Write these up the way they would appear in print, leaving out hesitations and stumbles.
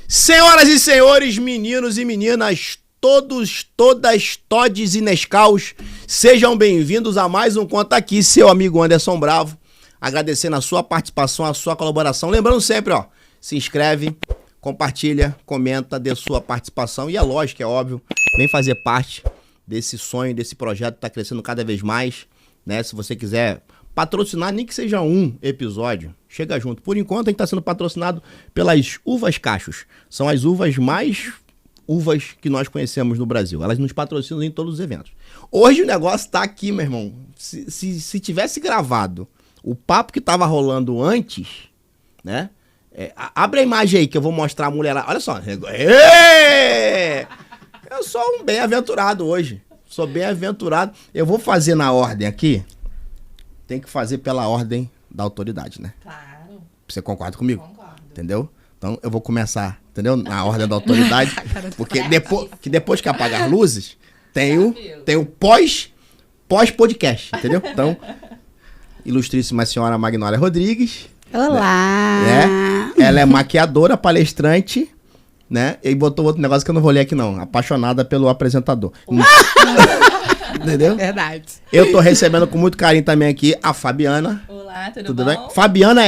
Senhoras e senhores, meninos e meninas, todos, todas, todes e nescaus, sejam bem-vindos a mais um Conta Aqui, seu amigo Anderson Bravo, agradecendo a sua participação, a sua colaboração, lembrando sempre, ó, se inscreve, compartilha, comenta, dê sua participação e é lógico, é óbvio, vem fazer parte desse sonho, desse projeto que tá crescendo cada vez mais, né, se você quiser patrocinar, nem que seja um episódio, chega junto. Por enquanto, a gente está sendo patrocinado pelas uvas Cachos. São as uvas mais uvas que nós conhecemos no Brasil. Elas nos patrocinam em todos os eventos. Hoje o negócio tá aqui, meu irmão. Se tivesse gravado o papo que tava rolando antes, né? Abre a imagem aí que eu vou mostrar a mulher lá. Olha só. Eu sou um bem-aventurado hoje. Sou bem-aventurado. Eu vou fazer na ordem aqui. Tem que fazer pela ordem da autoridade, né? Claro. Você concorda comigo? Concordo. Entendeu? Então eu vou começar, entendeu? Na ordem da autoridade. Porque depois que apagar as luzes, tem o pós-podcast, entendeu? Então, ilustríssima senhora Magnólia Rodrigues. Olá! Né? Ela é maquiadora, palestrante, né? E botou outro negócio que eu não vou ler aqui não. Apaixonada pelo apresentador. Entendeu? Verdade. Eu tô recebendo com muito carinho também aqui a Fabiana. Olá, tudo bom? Bem? Fabiana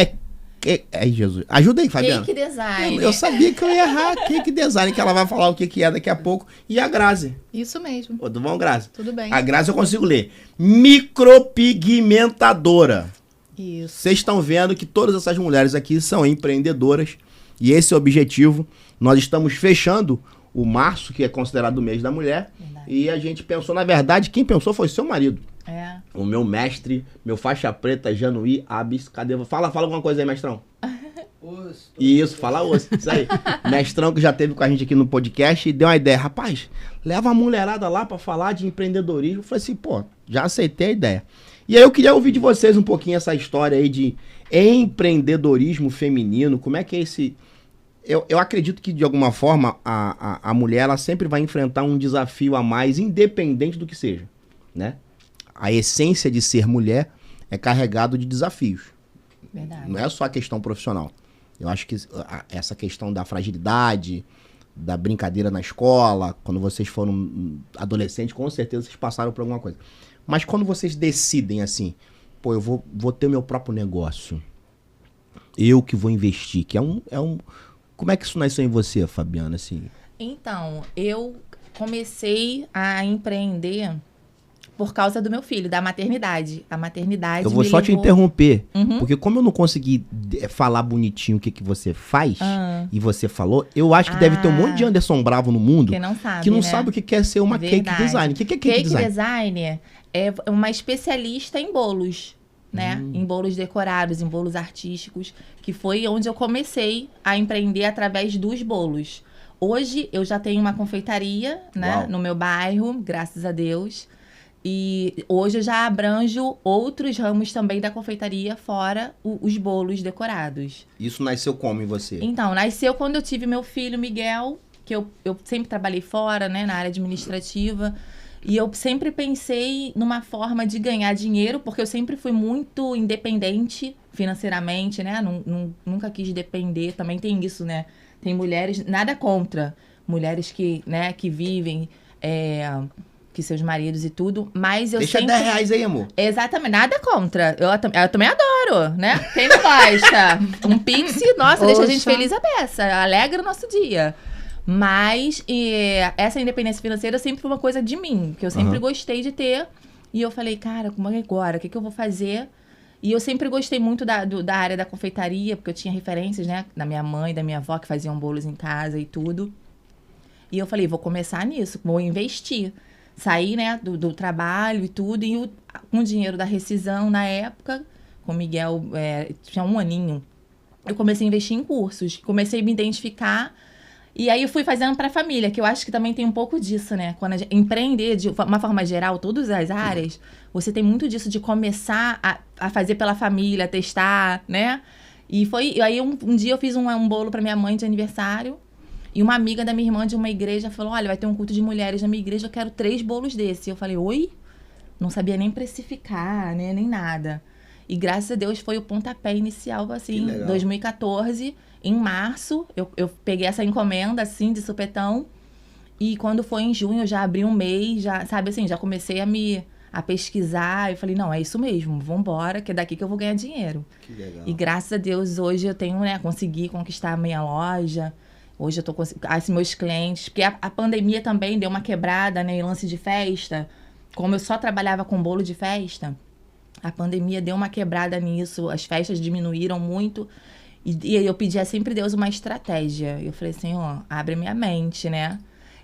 Ai, Jesus. Ajuda aí, Fabiana. Cake Design. Eu sabia que eu ia errar. Cake Design, que ela vai falar o que é daqui a pouco. E a Grazi. Isso mesmo. Tudo bom, Grazi? Tudo bem. A Grazi eu consigo ler. Micropigmentadora. Isso. Vocês estão vendo que todas essas mulheres aqui são empreendedoras. E esse é o objetivo. Nós estamos fechando o março, que é considerado o mês da mulher. Verdade. E a gente pensou, na verdade, quem pensou foi seu marido. É. O meu mestre, meu faixa preta, Januí Abis. Cadê? Fala alguma coisa aí, mestrão. Osso. Isso, fala osso. Isso aí. Mestrão que já esteve com a gente aqui no podcast e deu uma ideia. Rapaz, leva a mulherada lá pra falar de empreendedorismo. Eu falei assim, pô, já aceitei a ideia. E aí eu queria ouvir de vocês um pouquinho essa história aí de empreendedorismo feminino. Como é que é esse... Eu acredito que, de alguma forma, a mulher ela sempre vai enfrentar um desafio a mais, independente do que seja, né? A essência de ser mulher é carregado de desafios. Verdade. Não é só a questão profissional. Eu acho que essa questão da fragilidade, da brincadeira na escola, quando vocês foram adolescentes, com certeza vocês passaram por alguma coisa. Mas quando vocês decidem assim, pô, eu vou ter meu próprio negócio, eu que vou investir, que é um como é que isso nasceu em você, Fabiana, assim? Então, eu comecei a empreender por causa do meu filho, da maternidade. A maternidade eu vou só te interromper, porque como eu não consegui falar bonitinho o que você faz, e você falou, eu acho que deve ter um monte de Anderson Bravo no mundo que não sabe o que quer ser uma Verdade. cake design. O que é cake design? Cake design é uma especialista em bolos. Né? Em bolos decorados, em bolos artísticos, que foi onde eu comecei a empreender através dos bolos. Hoje eu já tenho uma confeitaria, né, no meu bairro, graças a Deus. E hoje eu já abranjo outros ramos também da confeitaria, fora os bolos decorados. Isso nasceu como em você? Então, nasceu quando eu tive meu filho, Miguel, que eu sempre trabalhei fora, né, na área administrativa. E eu sempre pensei numa forma de ganhar dinheiro, porque eu sempre fui muito independente financeiramente, né? Nunca quis depender. Também tem isso, né? Tem mulheres, nada contra mulheres que, né, que vivem, que seus maridos e tudo, mas eu Deixa sempre... R$10 aí, amor. Exatamente, nada contra. Eu também adoro, né? Quem não gosta? Um Pix, nossa, deixa a gente feliz a beça, alegra o nosso dia. Mas essa independência financeira sempre foi uma coisa de mim, que eu sempre gostei de ter. E eu falei, cara, como é agora? O que eu vou fazer? E eu sempre gostei muito da área da confeitaria, porque eu tinha referências, né? Da minha mãe, da minha avó, que faziam bolos em casa e tudo. E eu falei, vou começar nisso, vou investir. Saí, né, do trabalho e tudo. E com o dinheiro da rescisão, na época, com o Miguel, tinha 1 aninho, eu comecei a investir em cursos. Comecei a me identificar. E aí eu fui fazendo para a família, que eu acho que também tem um pouco disso, né? Quando a gente empreender, de uma forma geral, todas as áreas, você tem muito disso de começar a fazer pela família, testar, né? E aí um dia eu fiz um bolo para minha mãe de aniversário, e uma amiga da minha irmã de uma igreja falou, olha, vai ter um culto de mulheres na minha igreja, eu quero 3 bolos desses. E eu falei, oi? Não sabia nem precificar, né? Nem nada. E graças a Deus foi o pontapé inicial, assim, Que legal. 2014, em março, eu peguei essa encomenda, assim, de supetão. E quando foi em junho, eu já abri um mês, já, sabe assim, já comecei a pesquisar. Eu falei, não, é isso mesmo, vambora, que é daqui que eu vou ganhar dinheiro. Que legal. E graças a Deus, hoje eu tenho, né, consegui conquistar a minha loja. Hoje eu tô assim, meus clientes, porque a pandemia também deu uma quebrada, né, em lance de festa. Como eu só trabalhava com bolo de festa, a pandemia deu uma quebrada nisso, as festas diminuíram muito. E eu pedia sempre a Deus uma estratégia. Eu falei, Senhor, abre minha mente, né?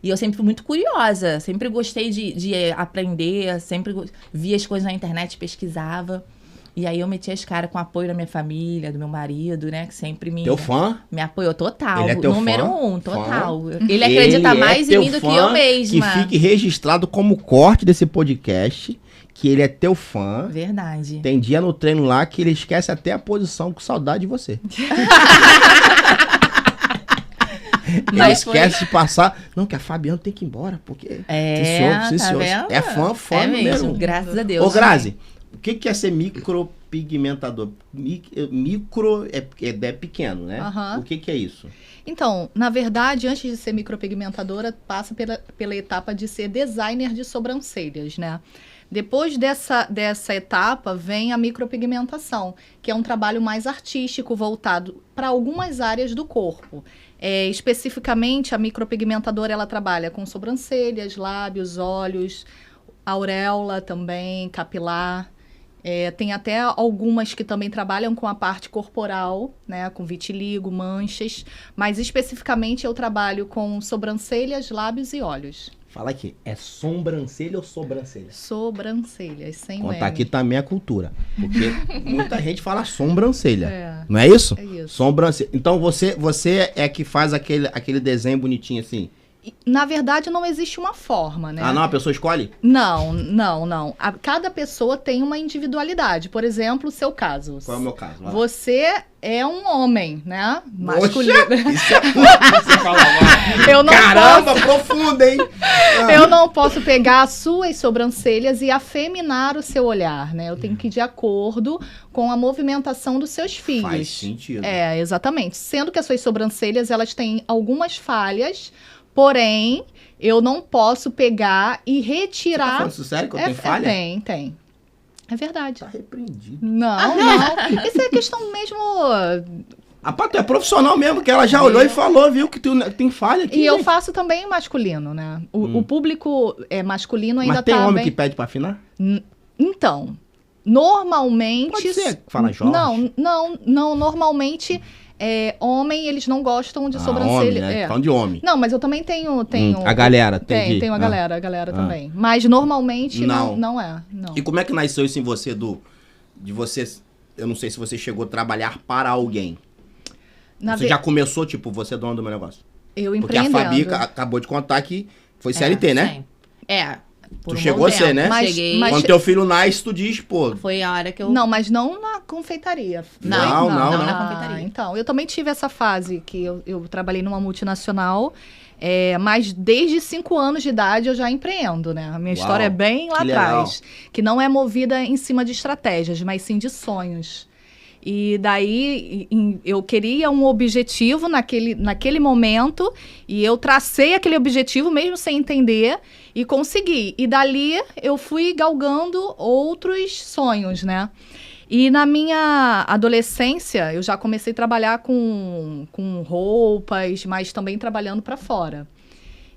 E eu sempre fui muito curiosa, sempre gostei de aprender, sempre via as coisas na internet, pesquisava. E aí eu meti as caras com o apoio da minha família, do meu marido, né? Que sempre Teu fã? me apoiou total. Ele é teu Número fã? 1, total. Fã? Ele acredita Ele mais em teu mim do que fã, eu mesma. Que fique registrado como corte desse podcast, que ele é teu fã. Verdade. Tem dia no treino lá que ele esquece até a posição com saudade de você. Ele Mas foi- esquece de passar. Não, que a Fabiana tem que ir embora, porque... É, Sim, tá senhor. vendo? É fã É número mesmo, 1. graças a Deus. Ô, Grazi, o que é ser micropigmentador? Micro é pequeno, né? Aham. O que é isso? Então, na verdade, antes de ser micropigmentadora, passa pela etapa de ser designer de sobrancelhas, né? Depois dessa etapa, vem a micropigmentação, que é um trabalho mais artístico, voltado para algumas áreas do corpo. Especificamente, a micropigmentadora, ela trabalha com sobrancelhas, lábios, olhos, auréola também, capilar. Tem até algumas que também trabalham com a parte corporal, né, com vitiligo, manchas, mas especificamente eu trabalho com sobrancelhas, lábios e olhos. Fala aqui, é sobrancelha ou sobrancelha? Sobrancelhas, sem Contar M. aqui também a cultura. Porque muita gente fala sobrancelha. É. Não é isso? É isso. Sobrancelha. Então você é que faz aquele desenho bonitinho assim. Na verdade, não existe uma forma, né? Ah, não? A pessoa escolhe? Não. Cada pessoa tem uma individualidade. Por exemplo, o seu caso. Qual é o meu caso? Vai lá. Você é um homem, né? Poxa, isso é tudo que você fala agora. Eu não Caramba, profundo, hein? Eu não posso pegar as suas sobrancelhas e afeminar o seu olhar, né? Eu tenho que ir de acordo com a movimentação dos seus fios. Faz sentido. Exatamente. Sendo que as suas sobrancelhas, elas têm algumas falhas, porém, eu não posso pegar e Você tá retirar... falando isso sério que eu tenho falha? Tem. É verdade. Tá repreendido. Não. Isso é questão mesmo... Rapaz, tu é profissional mesmo, que ela já olhou e falou, viu, que tu tem falha aqui. E eu gente. faço também masculino, né? O público masculino ainda Mas tem tá homem bem... que pede pra afinar? Então, normalmente... Pode ser, fala Jorge. Não, normalmente, homem, eles não gostam de sobrancelha. Homem, né? Falando de homem. Não, mas eu também tenho... A galera, entendi. Tenho a galera também. Mas normalmente Não. não é. Não. E como é que nasceu isso em você, de você... Eu não sei se você chegou a trabalhar para alguém. Você já começou, tipo, você é dona do meu negócio? Eu Porque a empreendendo. Fabi acabou de contar que foi CLT, né? Sim. Por Tu um chegou bom a ser, tempo. né? Cheguei. Mas- Quando teu filho nasce, tu diz, pô... Foi a hora que eu... Não, mas não na confeitaria. Não, não na confeitaria. Então, eu também tive essa fase que eu trabalhei numa multinacional, mas desde 5 anos de idade eu já empreendo, né? A minha Uau, história é bem lá que legal. atrás. Que não é movida em cima de estratégias, mas sim de sonhos. E daí eu queria um objetivo naquele momento e eu tracei aquele objetivo mesmo sem entender e consegui. E dali eu fui galgando outros sonhos, né? E na minha adolescência eu já comecei a trabalhar com roupas, mas também trabalhando para fora.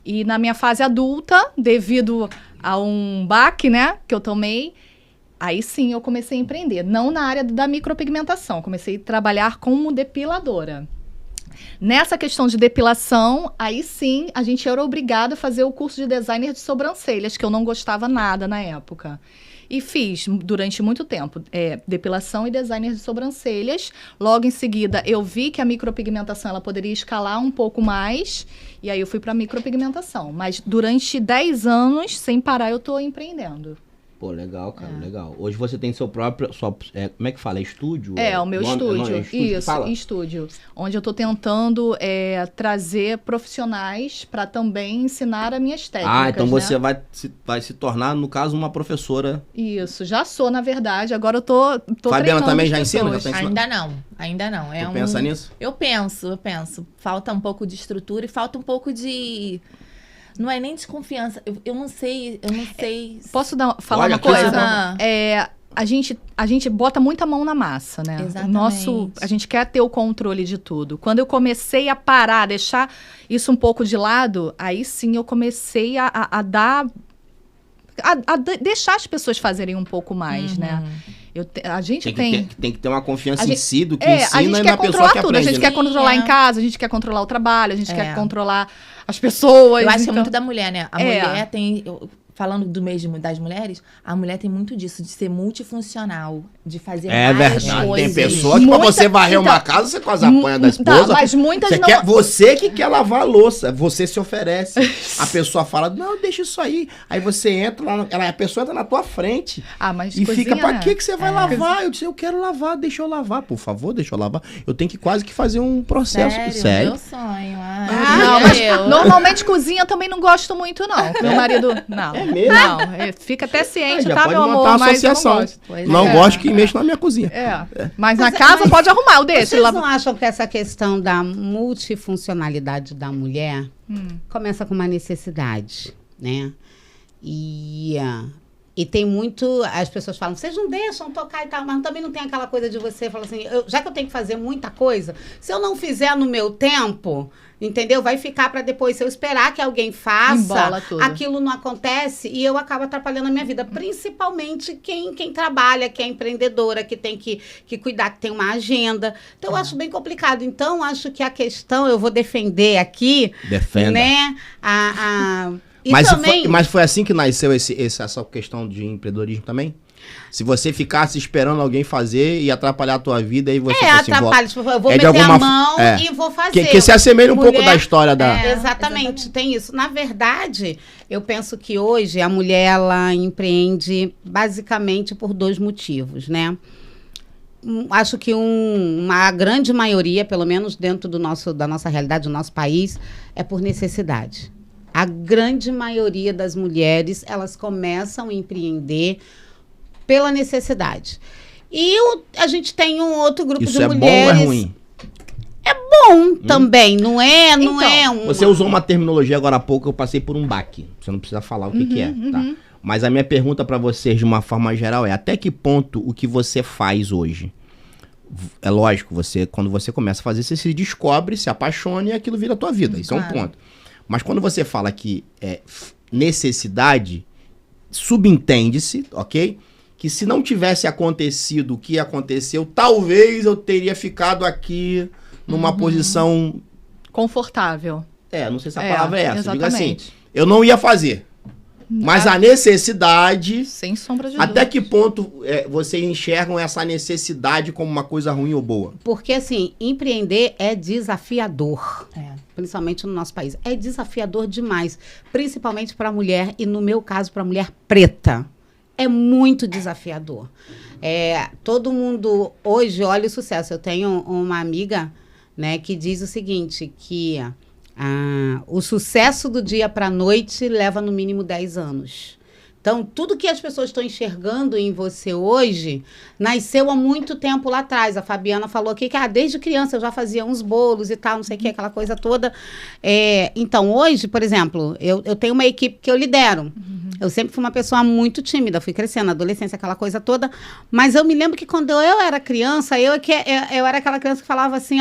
E na minha fase adulta, devido a um baque, né, que eu tomei, aí sim eu comecei a empreender. Não na área da micropigmentação, comecei a trabalhar como depiladora. Nessa questão de depilação, aí sim a gente era obrigado a fazer o curso de designer de sobrancelhas, que eu não gostava nada na época. E fiz durante muito tempo depilação e designer de sobrancelhas. Logo em seguida, eu vi que a micropigmentação ela poderia escalar um pouco mais. E aí eu fui para micropigmentação. Mas durante 10 anos, sem parar, eu estou empreendendo. Pô, legal, cara, legal. Hoje você tem seu próprio, como é que fala? Estúdio? O meu estúdio. Isso, estúdio. Onde eu tô tentando trazer profissionais para também ensinar as minhas técnicas. Então você vai se tornar, no caso, uma professora. Isso, já sou, na verdade. Agora eu tô Fabiana também já ensina? Ainda não. Tu pensa nisso? Eu penso. Falta um pouco de estrutura e falta um pouco de... Não é nem desconfiança. Eu não sei. Posso falar uma coisa? A gente bota muita mão na massa, né? Exatamente. A gente quer ter o controle de tudo. Quando eu comecei a parar, deixar isso um pouco de lado, aí sim eu comecei a deixar as pessoas fazerem um pouco mais, né? A gente tem que ter uma confiança em si do que ensina e na pessoa que aprende. A gente quer controlar em casa, a gente quer controlar o trabalho, a gente quer controlar as pessoas. Eu acho que é muito da mulher, né? A mulher tem... Falando do mês das mulheres, a mulher tem muito disso, de ser multifuncional, de fazer várias verdade. coisas. Tem pessoas que pra você varrer uma casa, você quase apanha da esposa. Mas muitas você que quer lavar a louça, você se oferece. A pessoa fala, não, deixa isso aí. Aí você entra lá, a pessoa entra na tua frente. Mas e cozinha, fica, pra que você vai lavar? Eu disse, eu quero lavar, deixa eu lavar. Por favor, deixa eu lavar. Eu tenho que quase que fazer um processo. Sério? Meu sonho. Normalmente cozinha eu também não gosto muito, não. Meu marido, não. É mesmo? Não, fica até ciente, já tá, pode meu amor? montar uma Mas eu associação. não gosto. Não gosto que mexa na minha cozinha. Mas na casa pode arrumar, eu deixo. Vocês não acham que essa questão da multifuncionalidade da mulher começa com uma necessidade, né? E tem muito... As pessoas falam, vocês não deixam tocar e tal, mas também não tem aquela coisa de você falar assim, já que eu tenho que fazer muita coisa, se eu não fizer no meu tempo... Entendeu? Vai ficar para depois. Se eu esperar que alguém faça, aquilo não acontece e eu acabo atrapalhando a minha vida. Principalmente quem trabalha, que é empreendedora, que tem que cuidar, que tem uma agenda. Então, eu acho bem complicado. Então, acho que a questão, eu vou defender aqui. Defenda. Né? Mas foi assim que nasceu essa questão de empreendedorismo também? Se você ficasse esperando alguém fazer e atrapalhar a tua vida, aí você... atrapalha. Tipo, eu vou meter a mão e vou fazer. Que se assemelha um pouco da história da... Exatamente, tem isso. Na verdade, eu penso que hoje a mulher, ela empreende basicamente por 2 motivos, né? Acho que uma grande maioria, pelo menos dentro da nossa realidade, do nosso país, é por necessidade. A grande maioria das mulheres, elas começam a empreender pela necessidade. E a gente tem um outro grupo de mulheres... Isso é bom ou é ruim? É bom também, não é Você usou uma terminologia agora há pouco, eu passei por um baque. Você não precisa falar o que é, tá? Mas a minha pergunta para vocês, de uma forma geral, é até que ponto o que você faz hoje... É lógico, quando você começa a fazer, você se descobre, se apaixona e aquilo vira a tua vida. Isso é um ponto. Mas quando você fala que é necessidade, subentende-se, ok? Que se não tivesse acontecido o que aconteceu, talvez eu teria ficado aqui numa posição... Confortável. Não sei se a palavra é essa. Exatamente. Diga assim, eu não ia fazer. Mas a necessidade... Sem sombra de até que ponto vocês enxergam essa necessidade como uma coisa ruim ou boa? Porque, assim, empreender é desafiador. Principalmente no nosso país. É desafiador demais. Principalmente para a mulher, e no meu caso, para a mulher preta. É muito desafiador. Todo mundo hoje olha o sucesso. Eu tenho uma amiga, né, que diz o seguinte, que o sucesso do dia para a noite leva no mínimo 10 anos. Então, tudo que as pessoas estão enxergando em você hoje, nasceu há muito tempo lá atrás. A Fabiana falou aqui que desde criança eu já fazia uns bolos e tal, não sei o que, aquela coisa toda. Então, hoje, por exemplo, eu tenho uma equipe que eu lidero. Eu sempre fui uma pessoa muito tímida, fui crescendo na adolescência, aquela coisa toda. Mas eu me lembro que quando eu era criança, eu era aquela criança que falava assim,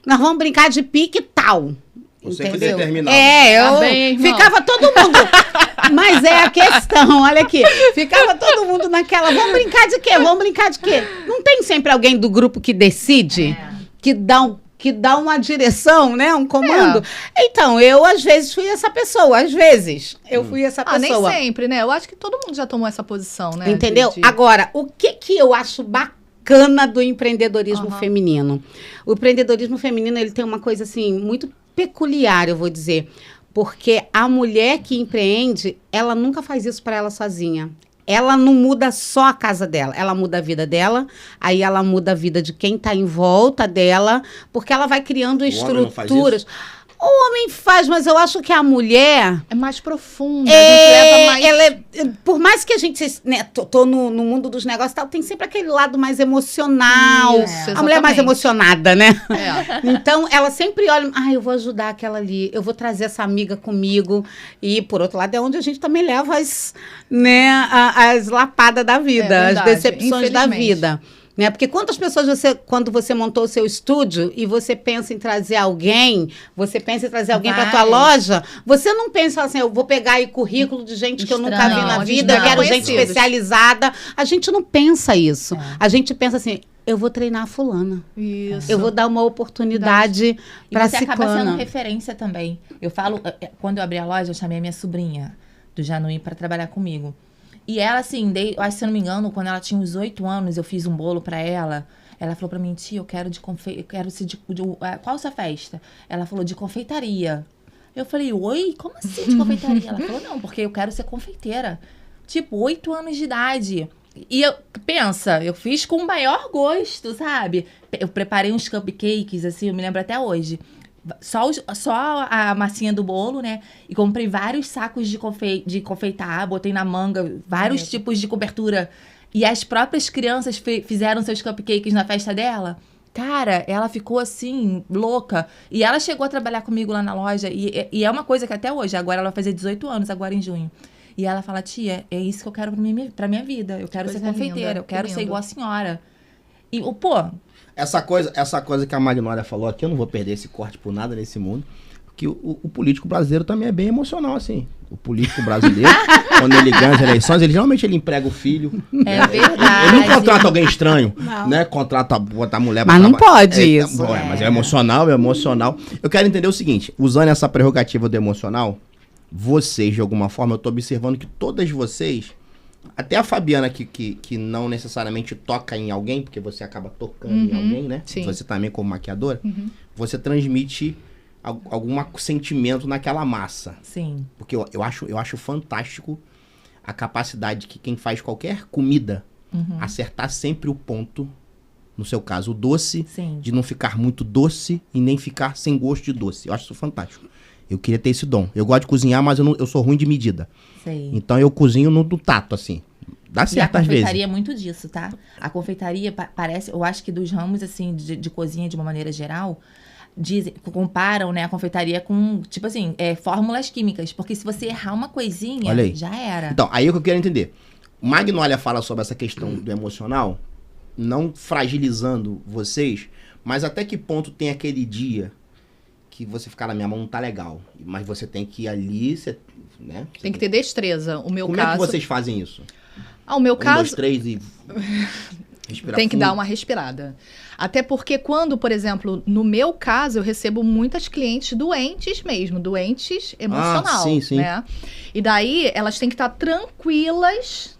nós vamos brincar de pique e tal. Você entendeu? que determinava. Eu ficava todo mundo... Mas é a questão, olha aqui. Ficava todo mundo naquela, vamos brincar de quê? Vamos brincar de quê? Não tem sempre alguém do grupo que decide, que dá uma direção, né? Um comando. Então, eu às vezes fui essa pessoa, eu fui essa pessoa. Nem sempre, né? Eu acho que todo mundo já tomou essa posição, né? Entendeu? Agora, o que eu acho bacana do empreendedorismo feminino? O empreendedorismo feminino, ele tem uma coisa assim, muito peculiar, eu vou dizer. Porque a mulher que empreende, ela nunca faz isso para ela sozinha. ela não muda só a casa dela, ela muda a vida dela, aí ela muda a vida de quem está em volta dela, porque ela vai criando estruturas. O homem faz, mas eu acho que a mulher... É mais profunda, a gente leva mais... Por mais que a gente... Né, tô no mundo dos negócios e tal, tem sempre aquele lado mais emocional. Isso, a mulher é mais emocionada, né? É. Então, ela sempre olha... eu vou ajudar aquela ali, eu vou trazer essa amiga comigo. E, por outro lado, é onde a gente também leva as lapadas da vida, as decepções da vida. Né? Porque quantas pessoas quando você montou o seu estúdio e você pensa em trazer alguém, para tua loja, você não pensa assim, eu vou pegar aí currículo de gente que eu nunca vi na vida, eu quero gente especializada. A gente não pensa isso. A gente pensa assim, eu vou treinar a fulana. Isso. Eu vou dar uma oportunidade para ciclana. E você acaba sendo ciclana. referência também. Eu falo, quando eu abri a loja, eu chamei a minha sobrinha do Januí para trabalhar comigo. E ela, assim, se eu não me engano, quando ela tinha uns 8 anos, eu fiz um bolo pra ela. Ela falou pra mim, tia, eu quero qual a sua festa? Ela falou, de confeitaria. Eu falei, oi? Como assim de confeitaria? Ela falou, não, porque eu quero ser confeiteira. Tipo, 8 anos de idade. E eu fiz com o maior gosto, sabe? Eu preparei uns cupcakes, assim, eu me lembro até hoje. Só a massinha do bolo, né? E comprei vários sacos de confeitar, botei na manga vários tipos de cobertura. E as próprias crianças fizeram seus cupcakes na festa dela. Cara, ela ficou assim, louca. E ela chegou a trabalhar comigo lá na loja. E é uma coisa que até hoje, agora ela vai fazer 18 anos, agora em junho. E ela fala, tia, é isso que eu quero pra minha vida. Eu quero ser confeiteira, eu quero ser igual a senhora. E, Essa coisa que a Magnólia falou aqui, eu não vou perder esse corte por nada nesse mundo, porque o político brasileiro também é bem emocional, assim. O político brasileiro, quando ele ganha as eleições, ele emprega o filho. É verdade. Ele não contrata alguém estranho, né? Contrata a mulher... Mas não pode isso. Mas é emocional. Eu quero entender o seguinte, usando essa prerrogativa do emocional, vocês, de alguma forma, eu tô observando que todas vocês... Até a Fabiana, que não necessariamente toca em alguém, porque você acaba tocando em alguém, né? Sim. Você também, como maquiadora, você transmite algum sentimento naquela massa. Sim. Porque eu acho fantástico a capacidade que quem faz qualquer comida acertar sempre o ponto, no seu caso, o doce, de não ficar muito doce e nem ficar sem gosto de doce. Eu acho isso fantástico. Eu queria ter esse dom. Eu gosto de cozinhar, mas eu sou ruim de medida. Sei. Então eu cozinho no tato, assim. Dá certo às vezes. A confeitaria é muito disso, tá? A confeitaria parece... Eu acho que dos ramos, assim, de cozinha de uma maneira geral, comparam, né, a confeitaria com, tipo assim, fórmulas químicas. Porque se você errar uma coisinha, já era. Então, aí é o que eu quero entender. Magnólia fala sobre essa questão do emocional, não fragilizando vocês, mas até que ponto tem aquele dia... que você ficar na minha mão não tá legal. Mas você tem que ir ali, né? Tem que ter destreza. O meu Como caso... é que vocês fazem isso? O meu caso... 1, 2, 3 e... Respira tem que fundo. dar uma respirada. Até porque quando, por exemplo, no meu caso, eu recebo muitas clientes doentes mesmo. Doentes emocional, sim. né? E daí, elas têm que estar tranquilas...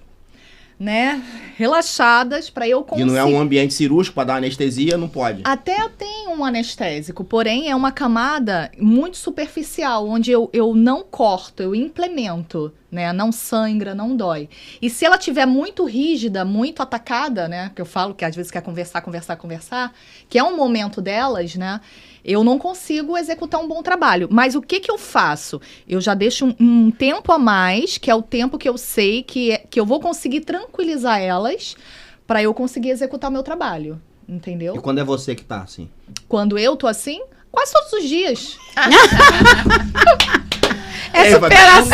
né, relaxadas para eu conseguir. E não é um ambiente cirúrgico para dar anestesia, não pode. Até tem um anestésico, porém é uma camada muito superficial, onde eu não corto, eu implemento, né, não sangra, não dói. E se ela tiver muito rígida, muito atacada, né, que eu falo que às vezes quer conversar, que é um momento delas, né, eu não consigo executar um bom trabalho. Mas o que eu faço? Eu já deixo um tempo a mais, que é o tempo que eu sei que eu vou conseguir tranquilizar elas para eu conseguir executar o meu trabalho. Entendeu? E quando é você que tá assim? Quando eu tô assim, quase todos os dias. É superação,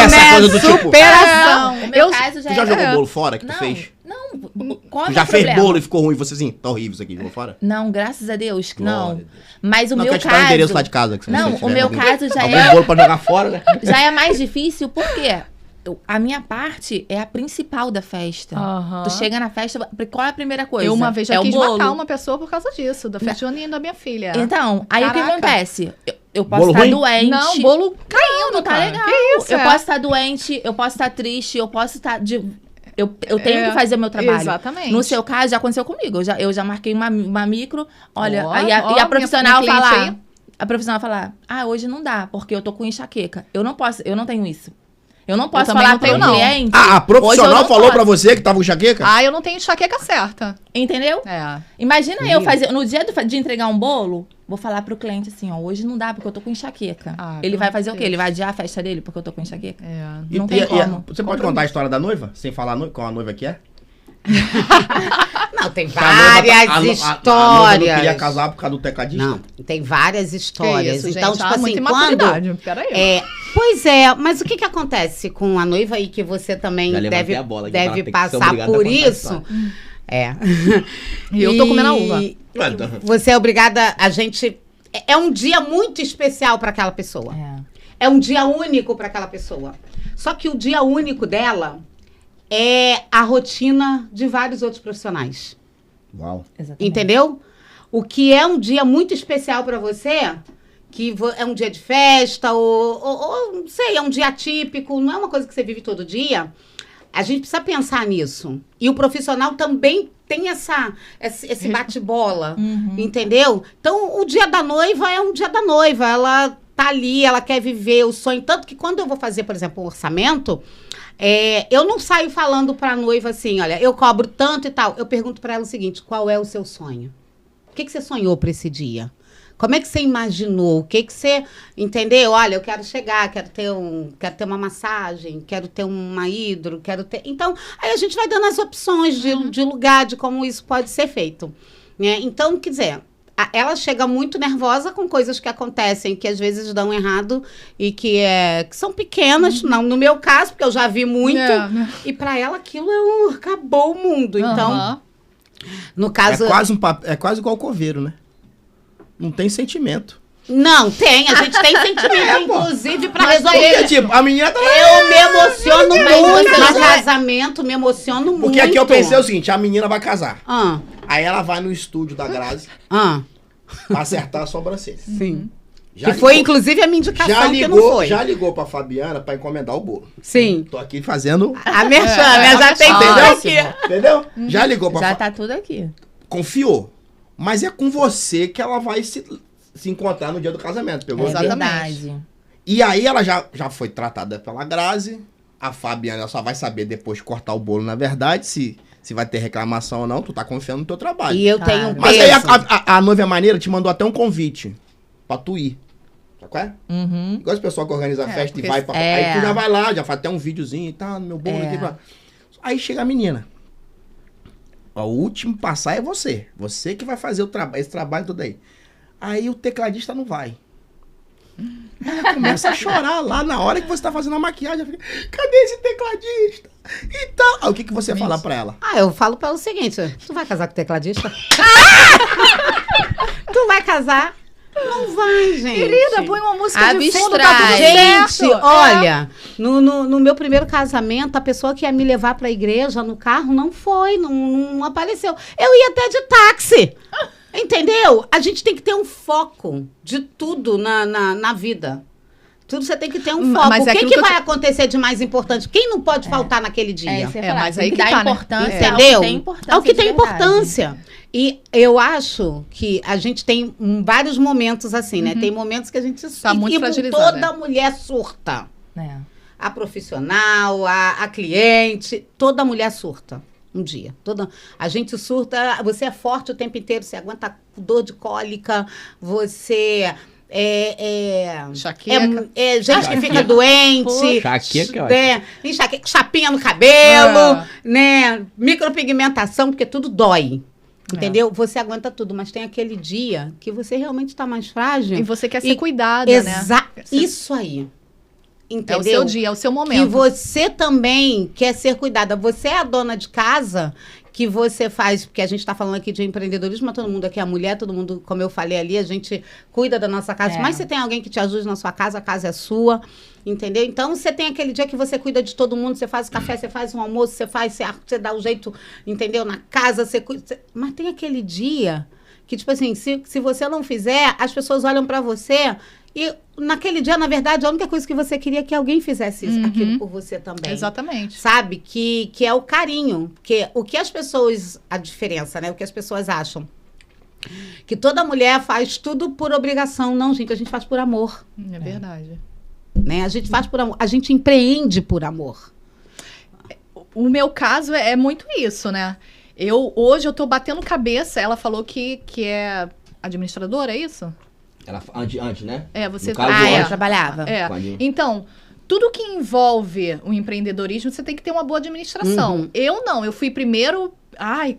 né? Superação. O meu caso já Tu já jogou bolo fora que tu não, fez? Não, qual Tu é já o fez problema? bolo e ficou ruim, você assim, tá horrível isso aqui, jogou fora? Não, graças a Deus que Glória a não. Deus. Mas o Não, meu quer te dar o endereço lá caso... de casa. Que Não, o meu caso já algum bolo pra jogar fora, né? já é mais difícil, porque a minha parte é a principal da festa. Aham. Tu chega na festa, qual é a primeira coisa? Eu uma vez já o quis bolo. matar uma pessoa por causa disso, da festa junina da minha filha. Então, aí o que Caraca. acontece? Eu posso Bolo estar ruim? doente. Não, bolo caindo, não tá cara. legal. Que isso, Eu posso estar doente, eu posso estar triste, eu posso estar eu tenho que fazer o meu trabalho. Exatamente. No seu caso, já aconteceu comigo. Eu já marquei uma micro. Olha, Ó, e a profissional minha cliente falar. aí. A profissional falar, hoje não dá, porque eu tô com enxaqueca. Eu não tenho isso. Eu não posso também falar não tenho, para o não. cliente. Ah, a hoje eu profissional não falou posso. pra você que tava com enxaqueca? Ah, eu não tenho enxaqueca certa. Entendeu? É. Imagina eu fazer, no dia de entregar um bolo, vou falar pro cliente assim, ó, hoje não dá porque eu tô com enxaqueca. Ah, Ele pelo vai amor fazer de o quê? Ele Deus. vai adiar a festa dele porque eu tô com enxaqueca? É. Não tem como. Você pode contar a história da noiva? Sem falar qual a noiva que é? Não, tem Que a noiva várias a noiva histórias. não queria casar por causa do tecladista? Não, tem várias histórias. Que isso, então, gente? tipo Muita assim, quando... imaturidade. Peraí. Pois é, mas o que acontece com a noiva aí que você também Já levantei deve, a bola aqui, ela deve tem que ser passar obrigada a por contar a isso? história. É. E eu tô comendo a uva. Você é obrigada, a gente... É um dia muito especial para aquela pessoa. É um dia único para aquela pessoa. Só que o dia único dela é a rotina de vários outros profissionais. Uau. Exatamente. Entendeu? O que é um dia muito especial para você, que é um dia de festa, ou não sei, é um dia atípico, não é uma coisa que você vive todo dia. A gente precisa pensar nisso. E o profissional também tem esse bate-bola, entendeu? Então, o dia da noiva é um dia da noiva. Ela tá ali, ela quer viver o sonho. Tanto que quando eu vou fazer, por exemplo, um orçamento, eu não saio falando pra noiva assim, olha, eu cobro tanto e tal. Eu pergunto pra ela o seguinte, qual é o seu sonho? O que você sonhou pra esse dia? Como é que você imaginou? O que você... Entendeu? Olha, eu quero chegar, quero ter uma massagem, quero ter uma hidro, quero ter... Então, aí a gente vai dando as opções de lugar, de como isso pode ser feito. Né? Então, quer dizer, ela chega muito nervosa com coisas que acontecem, que às vezes dão errado e que são pequenas, não no meu caso, porque eu já vi muito. E pra ela aquilo acabou o mundo. Então, no caso... É quase igual coveiro, né? Não tem sentimento. Não, tem. A gente tem sentimento, inclusive, pra resolver. Porque, tipo, a menina tá... Eu me emociono muito no casamento, me emociono muito. Porque aqui eu pensei o seguinte, a menina vai casar. Ah, Aí ela vai no estúdio da Grazi pra acertar a sobrancelha. sim. Já Que foi, ligou- inclusive, a minha indicação que não foi. Já ligou pra Fabiana pra encomendar o bolo. Sim. Tô aqui fazendo... A merchan, né? Já tem tudo aqui. Entendeu? Já ligou pra Já tá tudo aqui. Confiou. Mas é com você que ela vai se encontrar no dia do casamento. Pegou? É Exatamente. verdade. E aí ela já foi tratada pela Grazi. A Fabiana só vai saber depois de cortar o bolo, na verdade, se vai ter reclamação ou não. Tu tá confiando no teu trabalho. E eu Claro. tenho um Mas aí peso. a noiva é maneira te mandou até um convite pra tu ir. Sabe qual é? Igual as pessoas que organizam a festa e porque- vai pra... Aí tu já vai lá, já faz até um videozinho e tá, no meu bolo aqui. Pra... Aí chega a menina. O último passar é você. Você que vai fazer esse trabalho todo aí. Aí o tecladista não vai. Ela começa a chorar lá na hora que você tá fazendo a maquiagem. Fica, cadê esse tecladista? Então, aí o que você fala pra ela? Eu falo pra ela o seguinte, tu vai casar com o tecladista? Tu vai casar? Não vai, gente. Querida, põe uma música de fundo, tá tudo Abstrai. certo. Gente, olha, no meu primeiro casamento, a pessoa que ia me levar pra igreja no carro não foi, não apareceu. Eu ia até de táxi. Entendeu? A gente tem que ter um foco de tudo na vida. Tudo você tem que ter um foco. Mas O é que, aquilo que que eu vai acontecer de mais importante? Quem não pode faltar naquele dia? Isso que eu ia falar. mas Tem aí que que dar tá, né? importância Entendeu? ao que tem importância. Ao que tem de verdade. importância. E eu acho que a gente tem vários momentos assim, né? Tem momentos que a gente Tá muito e fragilizada, toda mulher surta. É. A profissional, a cliente, toda mulher surta. Um dia. A gente surta, você é forte o tempo inteiro, você aguenta dor de cólica, você Enxaqueca. gente que fica doente. Enxaqueca, eu enxaqueca, chapinha no cabelo, né? Micropigmentação, porque tudo dói. Entendeu? Você aguenta tudo, mas tem aquele dia que você realmente está mais frágil. E você quer ser cuidada, né? Isso aí. Entendeu? É o seu dia, é o seu Que momento. você também quer ser cuidada. Você é a dona de casa que você faz, porque a gente está falando aqui de empreendedorismo, mas todo mundo aqui é mulher, todo mundo, como eu falei ali, a gente cuida da nossa casa. Mas você tem alguém que te ajude na sua casa, a casa é sua, entendeu? Então, você tem aquele dia que você cuida de todo mundo, você faz o café, você faz um almoço, você dá o jeito, entendeu? Na casa, você cuida. Mas tem aquele dia que, tipo assim, se você não fizer, as pessoas olham para você e naquele dia, na verdade, a única coisa que você queria é que alguém fizesse aquilo por você também. Exatamente. Sabe? Que é o carinho. Porque o que as pessoas... A diferença, né? O que as pessoas acham. Que toda mulher faz tudo por obrigação. Não, gente, a gente faz por amor. É verdade. né? A gente faz por amor, a gente empreende por amor. O meu caso é muito isso, né? Hoje eu tô batendo cabeça. Ela falou que é administradora, é isso? Ela, antes, né? Você... No caso, eu trabalhava. Então, tudo que envolve o empreendedorismo, você tem que ter uma boa administração. Eu não, eu fui primeiro,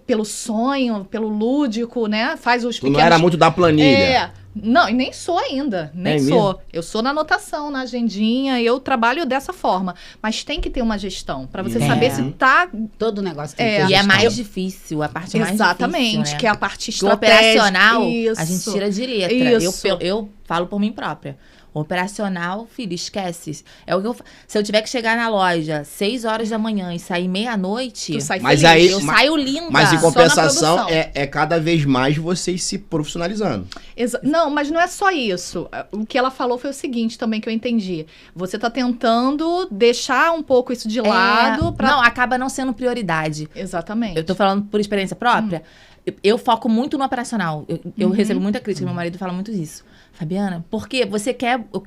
pelo sonho, pelo lúdico, né? Faz os pequenos... Tu não era muito da planilha. Não, e nem sou ainda, nem sou. Mesmo? Eu sou na anotação, na agendinha, eu trabalho dessa forma. Mas tem que ter uma gestão, para você saber se tá... Todo negócio tem que ter E é mais difícil, a parte mais difícil, exatamente, né? Que é a parte estratégica. O operacional, isso, a gente tira de letra. Eu falo por mim própria. Operacional, filho, esquece. É o que se eu tiver que chegar na loja 6 horas da manhã e sair meia-noite, eu saio linda. Mas em compensação, é cada vez mais vocês se profissionalizando. Não, mas não é só isso. O que ela falou foi o seguinte também que eu entendi. Você tá tentando deixar um pouco isso de lado. Não, acaba não sendo prioridade. Exatamente. Eu tô falando por experiência própria. Eu foco muito no operacional. Eu recebo muita crítica, meu marido fala muito disso. Fabiana, porque eu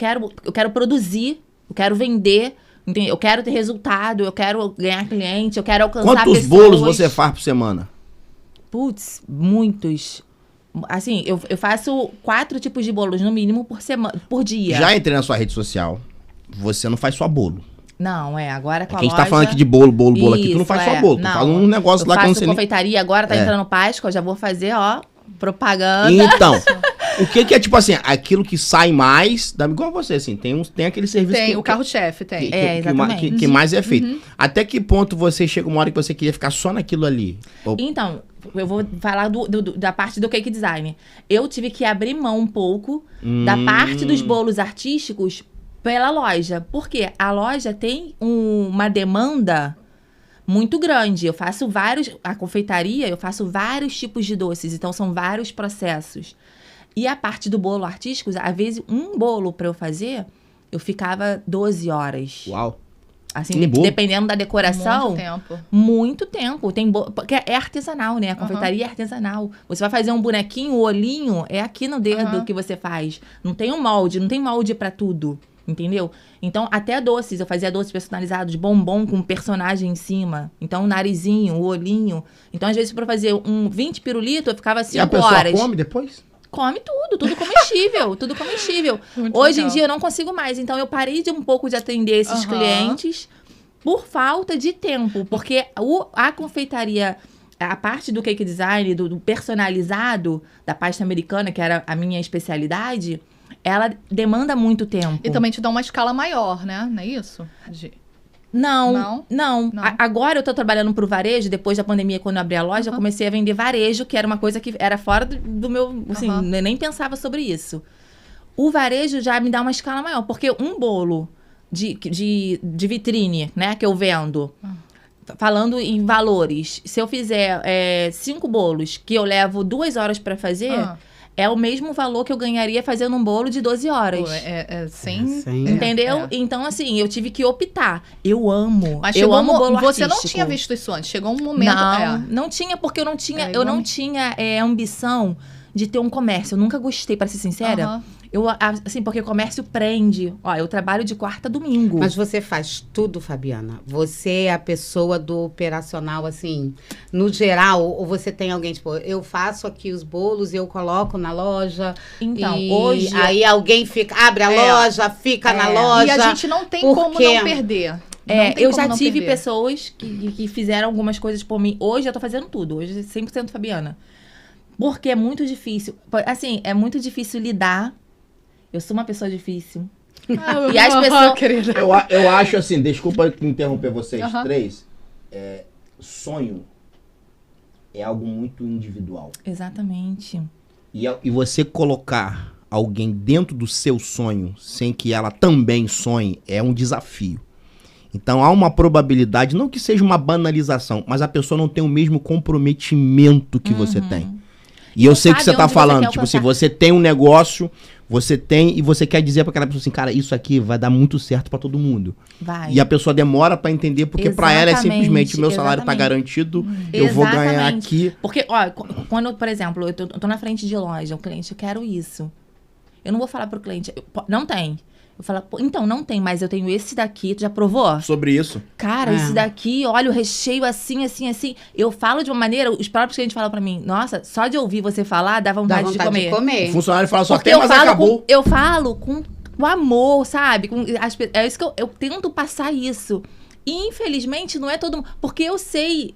quero produzir, eu quero vender, entendeu? Eu quero ter resultado, eu quero ganhar cliente, eu quero alcançar pessoas. Quantos bolos você faz por semana? Putz, muitos. Assim, eu faço 4 tipos de bolos, no mínimo, por dia. Já entrei na sua rede social, você não faz só bolo. Não, agora com a gente loja... tá falando aqui de bolo aqui, tu não faz só bolo, tu faz um negócio lá que eu não sei nem... confeitaria, agora tá entrando Páscoa, eu já vou fazer, propaganda. Então, o que é tipo assim, aquilo que sai mais, igual você, assim, tem aquele serviço... Tem, o carro-chefe tem. Exatamente. Que mais é feito. Até que ponto você chega uma hora que você queria ficar só naquilo ali? Então, eu vou falar da parte do cake design. Eu tive que abrir mão um pouco da parte dos bolos artísticos pela loja. Porque a loja tem uma demanda muito grande. Eu faço a confeitaria, eu faço vários tipos de doces. Então, são vários processos. E a parte do bolo artístico, às vezes, um bolo para eu fazer, eu ficava 12 horas. Uau! Assim, dependendo da decoração. Muito tempo. Tem porque é artesanal, né? A confeitaria é artesanal. Você vai fazer um bonequinho, o olhinho, é aqui no dedo que você faz. Não tem molde, não tem molde para tudo. Entendeu? Então, até doces. Eu fazia doces personalizados, bombom com personagem em cima. Então, o narizinho, o olhinho. Então, às vezes, para fazer 20 pirulitos, eu ficava 5 horas. E a pessoa come depois? Come tudo comestível, tudo comestível. Hoje em dia, eu não consigo mais. Então, eu parei um pouco de atender esses clientes por falta de tempo. Porque a confeitaria... A parte do cake design, do personalizado, da pasta americana, que era a minha especialidade... Ela demanda muito tempo. E também te dá uma escala maior, né? Não é isso? Não. Agora eu tô trabalhando pro varejo. Depois da pandemia, quando eu abri a loja, eu comecei a vender varejo, que era uma coisa que era fora do meu... Assim, eu nem pensava sobre isso. O varejo já me dá uma escala maior. Porque um bolo de vitrine, né? Que eu vendo... Falando em valores. Se eu fizer 5 bolos que eu levo 2 horas para fazer... É o mesmo valor que eu ganharia fazendo um bolo de 12 horas. Entendeu? Então, assim, eu tive que optar. Eu amo. Mas eu amo bolo você artístico. não tinha visto isso antes. Chegou um momento... Não tinha, porque eu não tinha ambição de ter um comércio. Eu nunca gostei, para ser sincera. Assim, porque o comércio prende. Eu trabalho de quarta a domingo. Mas você faz tudo, Fabiana? Você é a pessoa do operacional, assim, no geral? Ou você tem alguém, tipo, eu faço aqui os bolos, eu coloco na loja. Então, hoje... Aí alguém abre a loja, fica na loja. E a gente não tem como não perder. Eu já tive pessoas que fizeram algumas coisas por mim. Hoje eu tô fazendo tudo. Hoje 100% Fabiana. Porque é muito difícil. Assim, é muito difícil lidar. Eu sou uma pessoa difícil. E as pessoas... Eu acho assim, desculpa interromper vocês três. Sonho é algo muito individual. Exatamente. E você colocar alguém dentro do seu sonho, sem que ela também sonhe, é um desafio. Então há uma probabilidade, não que seja uma banalização, mas a pessoa não tem o mesmo comprometimento que você tem. E eu sei o que você tá falando, tipo assim, você tem um negócio, e você quer dizer pra aquela pessoa assim, cara, isso aqui vai dar muito certo pra todo mundo. Vai. E a pessoa demora pra entender, porque pra ela é simplesmente, o meu salário tá garantido, eu vou ganhar aqui. Porque, quando, por exemplo, eu tô na frente de loja, o cliente, eu quero isso. Eu não vou falar pro cliente, não tem. Eu falo, então, não tem, mas eu tenho esse daqui, tu já provou? Sobre isso. Cara, esse daqui, olha o recheio assim, assim, assim. Eu falo de uma maneira, os próprios clientes falam pra mim, nossa, só de ouvir você falar, dá vontade de comer. O funcionário fala, só porque tem, mas acabou. Eu falo com o amor, sabe? É isso que eu tento passar isso. E, infelizmente, não é todo mundo. Porque eu sei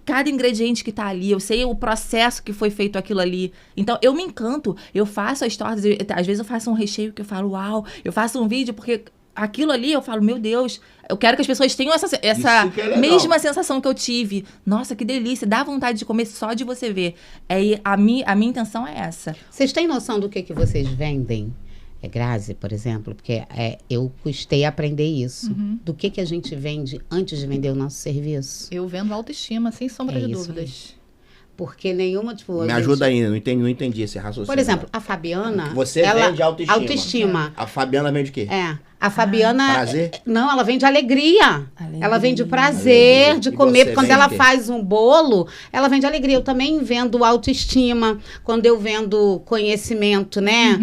cada ingrediente que tá ali, eu sei o processo que foi feito aquilo ali. Então, eu me encanto, eu faço as tortas, às vezes eu faço um recheio que eu falo, uau, eu faço um vídeo, porque aquilo ali eu falo, meu Deus, eu quero que as pessoas tenham essa mesma sensação que eu tive. Nossa, que delícia, dá vontade de comer só de você ver. A minha intenção é essa. Vocês têm noção do que vocês vendem? Grazi, por exemplo, porque eu custei aprender isso. Do que a gente vende antes de vender o nosso serviço? Eu vendo autoestima, sem sombra de dúvidas. Porque nenhuma, tipo... Me ajuda aí, não entendi esse raciocínio. Por exemplo, a Fabiana... Você vende autoestima. A Fabiana vende o quê? A Fabiana... Prazer? Não, ela vende alegria. Ela vende prazer de comer. Porque quando ela faz um bolo, ela vende alegria. Eu também vendo autoestima. Quando eu vendo conhecimento, né?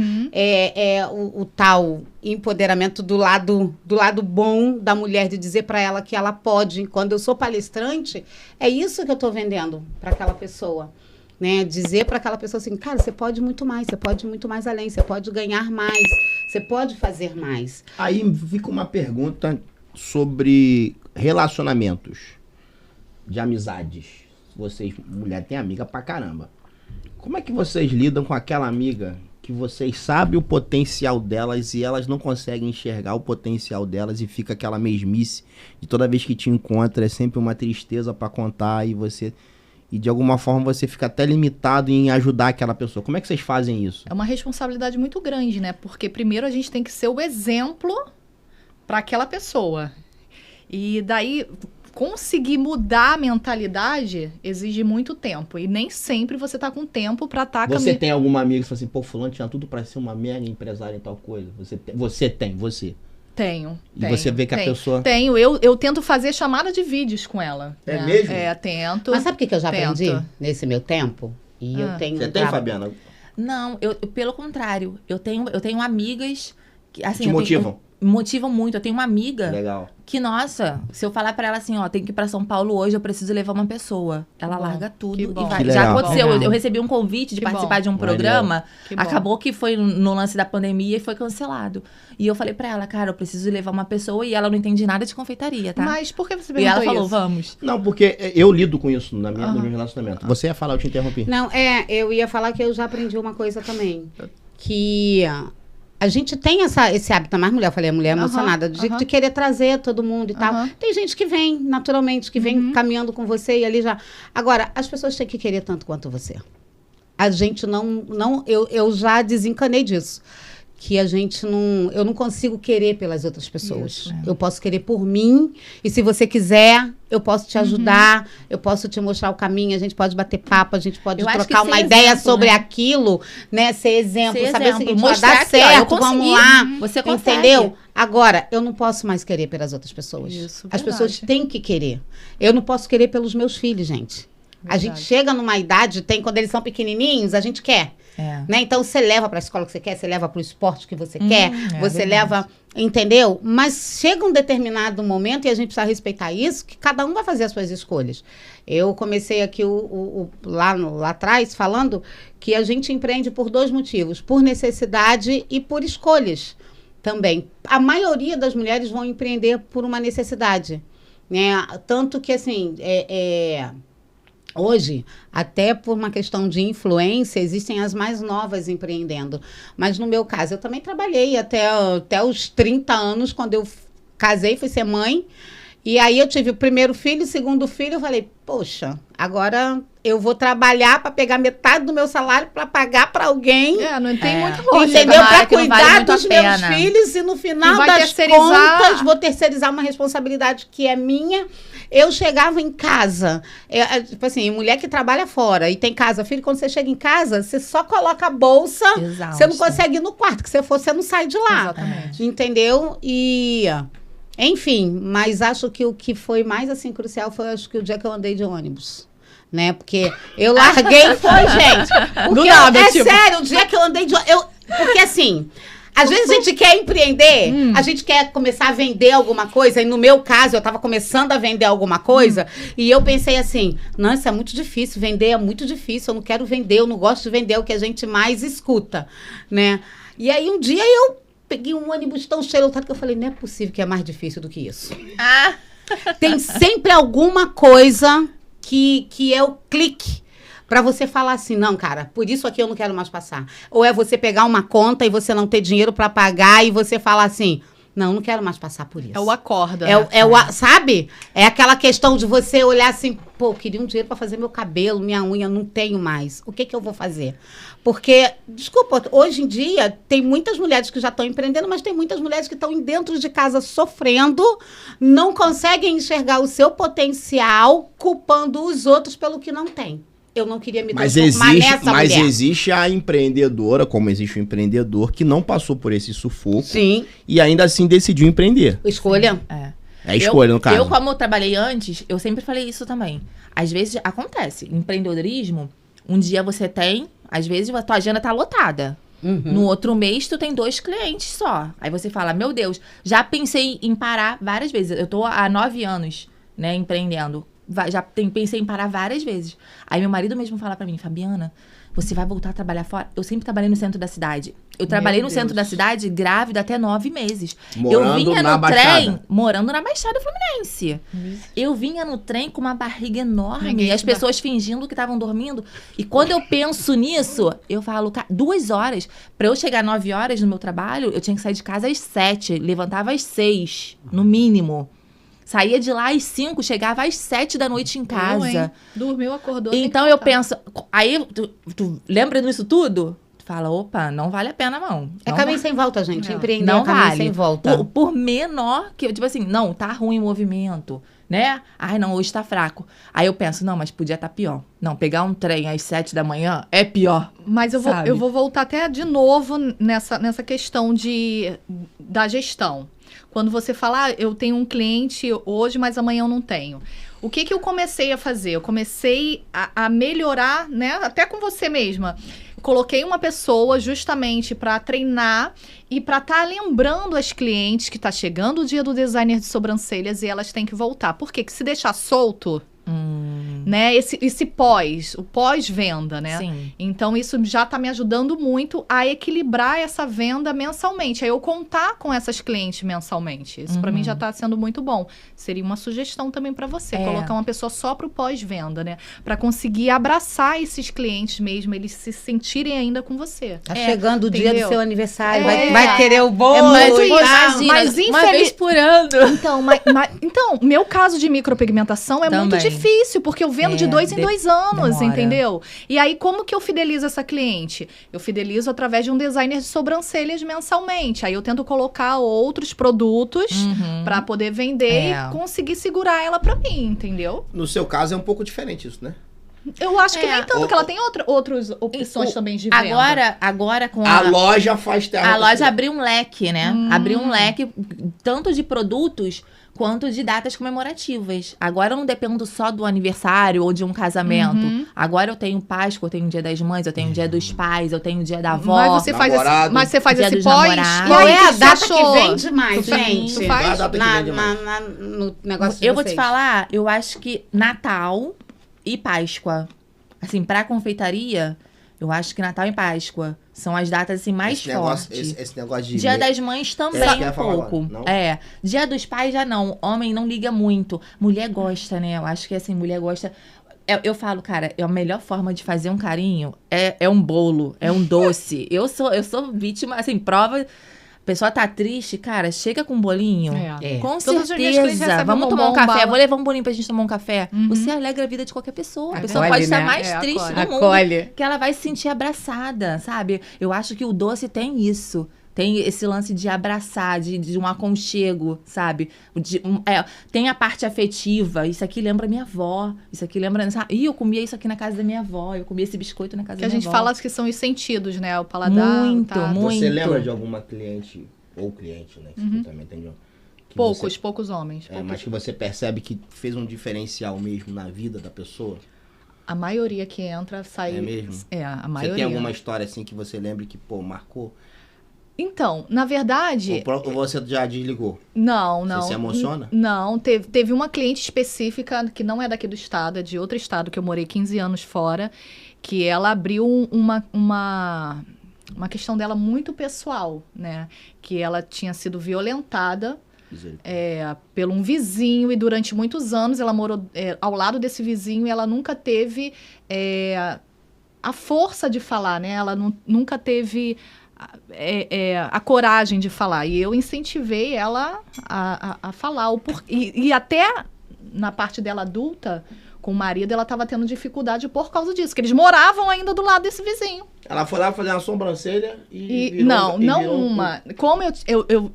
O tal empoderamento do lado bom da mulher, de dizer para ela que ela pode. Quando eu sou palestrante, é isso que eu estou vendendo para aquela pessoa. Né? Dizer para aquela pessoa assim, cara, você pode muito mais além, você pode ganhar mais, você pode fazer mais. Aí fica uma pergunta sobre relacionamentos de amizades. Vocês, mulher, tem amiga pra caramba. Como é que vocês lidam com aquela amiga que vocês sabem o potencial delas e elas não conseguem enxergar o potencial delas e fica aquela mesmice de toda vez que te encontra é sempre uma tristeza pra contar e de alguma forma você fica até limitado em ajudar aquela pessoa. Como é que vocês fazem isso? É uma responsabilidade muito grande, né? Porque primeiro a gente tem que ser o exemplo para aquela pessoa. E daí, conseguir mudar a mentalidade exige muito tempo. E nem sempre você tá com tempo para estar... Você tem alguma amiga que fala assim, pô, fulano tinha tudo para ser uma mega empresária em tal coisa? Você tem. Tenho. E você vê que a pessoa... Tenho. Eu tento fazer chamada de vídeos com ela. É mesmo? Tento. Mas sabe o que eu já aprendi nesse meu tempo? E eu tenho... Você tem, Fabiana? Não, pelo contrário. Eu tenho amigas que, assim, te motivam? Motivam muito. Eu tenho uma amiga Legal. Que, nossa, se eu falar pra ela assim, ó, tem que ir pra São Paulo hoje, eu preciso levar uma pessoa. Ela larga tudo e vai. Já aconteceu. Eu recebi um convite de participar de um programa. Acabou que foi no lance da pandemia e foi cancelado. E eu falei pra ela, cara, eu preciso levar uma pessoa e ela não entende nada de confeitaria, tá? Mas por que você perguntou isso? E ela falou, isso? Vamos. Não, porque eu lido com isso no meu relacionamento. Você ia falar, eu te interrompi. Não, eu ia falar que eu já aprendi uma coisa também. Que... A gente tem esse hábito, mais mulher, eu falei, a mulher emocionada, de querer trazer todo mundo e tal. Tem gente que vem, naturalmente, que vem caminhando com você e ali já... Agora, as pessoas têm que querer tanto quanto você. A gente eu já desencanei disso. Que eu não consigo querer pelas outras pessoas. Isso, Eu posso querer por mim, e se você quiser, eu posso te ajudar, eu posso te mostrar o caminho, a gente pode bater papo, a gente pode trocar uma ideia sobre aquilo, né? Ser exemplo, saber o seguinte, vai dar certo, vamos lá. Você consegue. Entendeu? Agora, eu não posso mais querer pelas outras pessoas. Isso, As pessoas têm que querer. Eu não posso querer pelos meus filhos, gente. Verdade. A gente chega numa idade, quando eles são pequenininhos, a gente quer. Né? Então, você leva para a escola que você quer, você leva para o esporte que você quer, você leva, entendeu? Mas chega um determinado momento, e a gente precisa respeitar isso, que cada um vai fazer as suas escolhas. Eu comecei aqui lá atrás falando que a gente empreende por 2 motivos, por necessidade e por escolhas também. A maioria das mulheres vão empreender por uma necessidade, né? Tanto que, assim, hoje, até por uma questão de influência, existem as mais novas empreendendo. Mas no meu caso, eu também trabalhei até os 30 anos, quando eu casei, fui ser mãe. E aí eu tive o primeiro filho, o segundo filho, eu falei, poxa, agora eu vou trabalhar para pegar metade do meu salário para pagar para alguém. Não tem muito lógica. Entendeu? Para cuidar dos meus filhos e no final das contas vou terceirizar uma responsabilidade que é minha. Eu chegava em casa, tipo assim, mulher que trabalha fora e tem casa, filho, quando você chega em casa, você só coloca a bolsa, você não consegue ir no quarto, que você não sai de lá. Exatamente. Entendeu? Enfim, mas acho que o que foi mais, assim, crucial foi, acho que o dia que eu andei de ônibus. Né? Porque eu larguei, gente. Do nada, sério, o dia que eu andei de ônibus... Porque assim, às vezes a gente quer empreender, a gente quer começar a vender alguma coisa, e no meu caso, eu tava começando a vender alguma coisa, e eu pensei assim, não, isso é muito difícil, vender é muito difícil, eu não quero vender, eu não gosto de vender, é o que a gente mais escuta, né? E aí um dia eu peguei um ônibus tão cheio lotado que eu falei, não é possível que é mais difícil do que isso. Tem sempre alguma coisa que é o clique pra você falar assim, não, cara, por isso aqui eu não quero mais passar. Ou é você pegar uma conta e você não ter dinheiro pra pagar e você falar assim, não quero mais passar por isso. É o acorda. Sabe? É aquela questão de você olhar assim, pô, eu queria um dinheiro pra fazer meu cabelo, minha unha, não tenho mais. O que eu vou fazer? Porque, desculpa, hoje em dia tem muitas mulheres que já estão empreendendo, mas tem muitas mulheres que estão dentro de casa sofrendo, não conseguem enxergar o seu potencial, culpando os outros pelo que não tem. Eu não queria me transformar nessa mulher. Mas existe a empreendedora, como existe o empreendedor, que não passou por esse sufoco. Sim. E ainda assim decidiu empreender. Escolha. É. É a escolha, no caso. Eu, como eu trabalhei antes, eu sempre falei isso também. Às vezes acontece. Empreendedorismo, um dia você tem, às vezes a tua agenda tá lotada. No outro mês, tu tem 2 clientes só. Aí você fala, meu Deus, já pensei em parar várias vezes. Eu tô há 9 anos, né, empreendendo. Pensei em parar várias vezes. Aí meu marido mesmo fala pra mim, Fabiana, você vai voltar a trabalhar fora? Eu sempre trabalhei no centro da cidade. Eu trabalhei no centro da cidade grávida até 9 meses. Morando eu vinha na no Baixada. trem, morando na Baixada Fluminense. Eu vinha no trem com uma barriga enorme. E as pessoas fingindo que estavam dormindo. E quando eu penso nisso, eu falo, 2 horas. Pra eu chegar 9 horas no meu trabalho, eu tinha que sair de casa às 7. Levantava às 6, no mínimo. Saía de lá às 5, chegava às 7 da noite em casa. Dormiu, acordou. Então eu penso... Aí, tu lembra disso tudo? Tu fala, opa, não vale a pena, não. É caminho sem volta, gente. Empreender Não é caminho vale. sem volta. Por menor que... Tipo assim, não, tá ruim o movimento, né? Ai, não, hoje tá fraco. Aí eu penso, não, mas podia tá pior. Não, pegar um trem às 7 da manhã é pior. Mas eu vou voltar até de novo nessa questão da gestão. Quando você fala, eu tenho um cliente hoje, mas amanhã eu não tenho. O que eu comecei a fazer? Eu comecei a melhorar, né? Até com você mesma. Coloquei uma pessoa justamente para treinar e para estar lembrando as clientes que tá chegando o dia do designer de sobrancelhas e elas têm que voltar. Por quê? Que se deixar solto... Né? O pós-venda, né? Sim. Então, isso já tá me ajudando muito a equilibrar essa venda mensalmente. Aí eu contar com essas clientes mensalmente. Isso pra mim já tá sendo muito bom. Seria uma sugestão também pra você. Colocar uma pessoa só pro pós-venda, né? Pra conseguir abraçar esses clientes mesmo, eles se sentirem ainda com você. Tá chegando o dia do seu aniversário, É. vai querer o bolo. É muito e tal. isso. Mas uma vez por ano. Então, meu caso de micropigmentação é muito Também. difícil, porque eu vendo de 2 em 2 anos, demora. entendeu? E aí, como que eu fidelizo essa cliente? Eu fidelizo através de um designer de sobrancelhas mensalmente. Aí eu tento colocar outros produtos pra poder vender e conseguir segurar ela pra mim, entendeu? No seu caso é um pouco diferente isso, né? Eu acho que nem tanto, que ela tem outras opções também de venda. Agora com A loja faz terra. A loja abriu um leque, né? Abriu um leque tanto de produtos quanto de datas comemorativas. Agora eu não dependo só do aniversário ou de um casamento. Agora eu tenho Páscoa, eu tenho o Dia das Mães, eu tenho o Dia dos Pais, eu tenho o Dia da Avó. Mas você faz Dia esse dos pós. namorados. Qual E aí, é a o que data você que achou? vende mais, Tu faz? gente? Tu faz? A data que vende mais. No negócio de Eu vou te vocês. falar, eu acho que Natal e Páscoa. Assim, pra confeitaria, eu acho que Natal e Páscoa são as datas assim, mais fortes. Esse negócio de... Dia das Mães também Essa que eu um ia falar pouco. agora, não? É. Dia dos Pais já não. Homem não liga muito. Mulher gosta, né? Eu acho que assim, mulher gosta. Eu falo, cara, a melhor forma de fazer um carinho é um bolo, é um doce. Eu sou vítima, assim, prova. A pessoa tá triste, cara, chega com um bolinho. Com Todas as minhas clientes certeza. recebem Vamos tomar um bombom, café. bala. Vou levar um bolinho pra gente tomar um café. Você alegra a vida de qualquer pessoa. A pessoa Acolhe, pode estar né? mais triste Acolhe. do mundo. Acolhe. Que ela vai se sentir abraçada, sabe? Eu acho que o doce tem isso. Tem esse lance de abraçar, de um aconchego, sabe? Tem a parte afetiva. Isso aqui lembra minha avó. Isso aqui lembra... Ih, eu comia isso aqui na casa da minha avó. Eu comia esse biscoito na casa Que da a minha gente avó. fala que são os sentidos, né? O paladar, Muito, o tato. muito. Você lembra de alguma cliente, ou cliente, né? Que você também tem... que Poucos homens. mas que você percebe que fez um diferencial mesmo na vida da pessoa? A maioria que entra sai... É mesmo? A maioria. Você tem alguma história assim que você lembre que, pô, marcou? Então, na verdade... Ou você já desligou? Não. Você se emociona? Não, teve uma cliente específica que não é daqui do estado, é de outro estado, que eu morei 15 anos fora, que ela abriu uma questão dela muito pessoal, né? Que ela tinha sido violentada por um vizinho, e durante muitos anos ela morou ao lado desse vizinho, e ela nunca teve a força de falar, né? Ela nunca teve a coragem de falar. E eu incentivei ela a falar. E até na parte dela adulta, com o marido, ela estava tendo dificuldade por causa disso, que eles moravam ainda do lado desse vizinho. Ela foi lá fazer uma sobrancelha e não uma. Como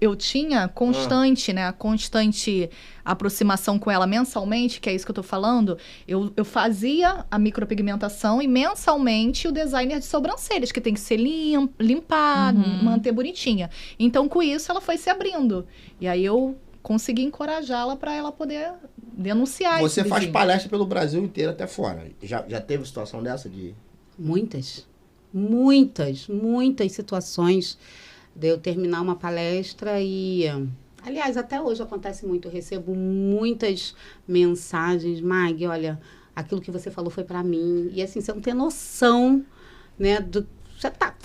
eu tinha constante, né? Constante aproximação com ela mensalmente, que é isso que eu tô falando, eu fazia a micropigmentação e mensalmente o designer de sobrancelhas, que tem que ser limpado, manter bonitinha. Então, com isso, ela foi se abrindo. E aí eu consegui encorajá-la para ela poder denunciar isso. Você faz palestra pelo Brasil inteiro até fora. Já teve situação dessa de... Muitas situações de eu terminar uma palestra e... Aliás, até hoje acontece muito. Eu recebo muitas mensagens. Mag, olha, aquilo que você falou foi para mim. E assim, você não tem noção, né?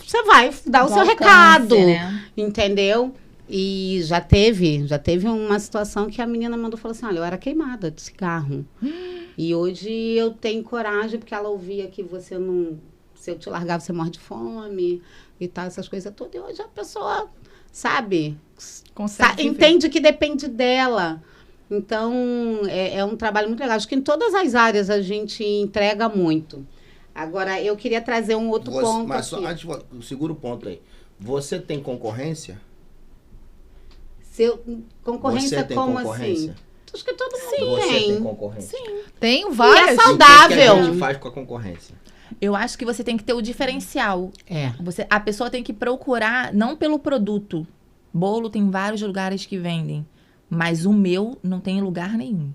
Você vai dar o seu recado, né? Entendeu? E já teve uma situação que a menina mandou e falou assim, olha, eu era queimada de cigarro. E hoje eu tenho coragem, porque ela ouvia que você não... Se eu te largar, você morre de fome e tal, essas coisas todas. E hoje a pessoa, sabe, entende que depende dela. Então, é um trabalho muito legal. Acho que em todas as áreas a gente entrega muito. Agora, eu queria trazer um outro ponto mas aqui. Mas só antes, segura o ponto aí. Você tem concorrência? Concorrência como assim? Acho que todo mundo tem. Você tem Sim. concorrência? Tenho várias. E é saudável. O que a gente faz com a concorrência? Eu acho que você tem que ter o diferencial. A pessoa tem que procurar, não pelo produto. Bolo tem vários lugares que vendem. Mas o meu não tem em lugar nenhum.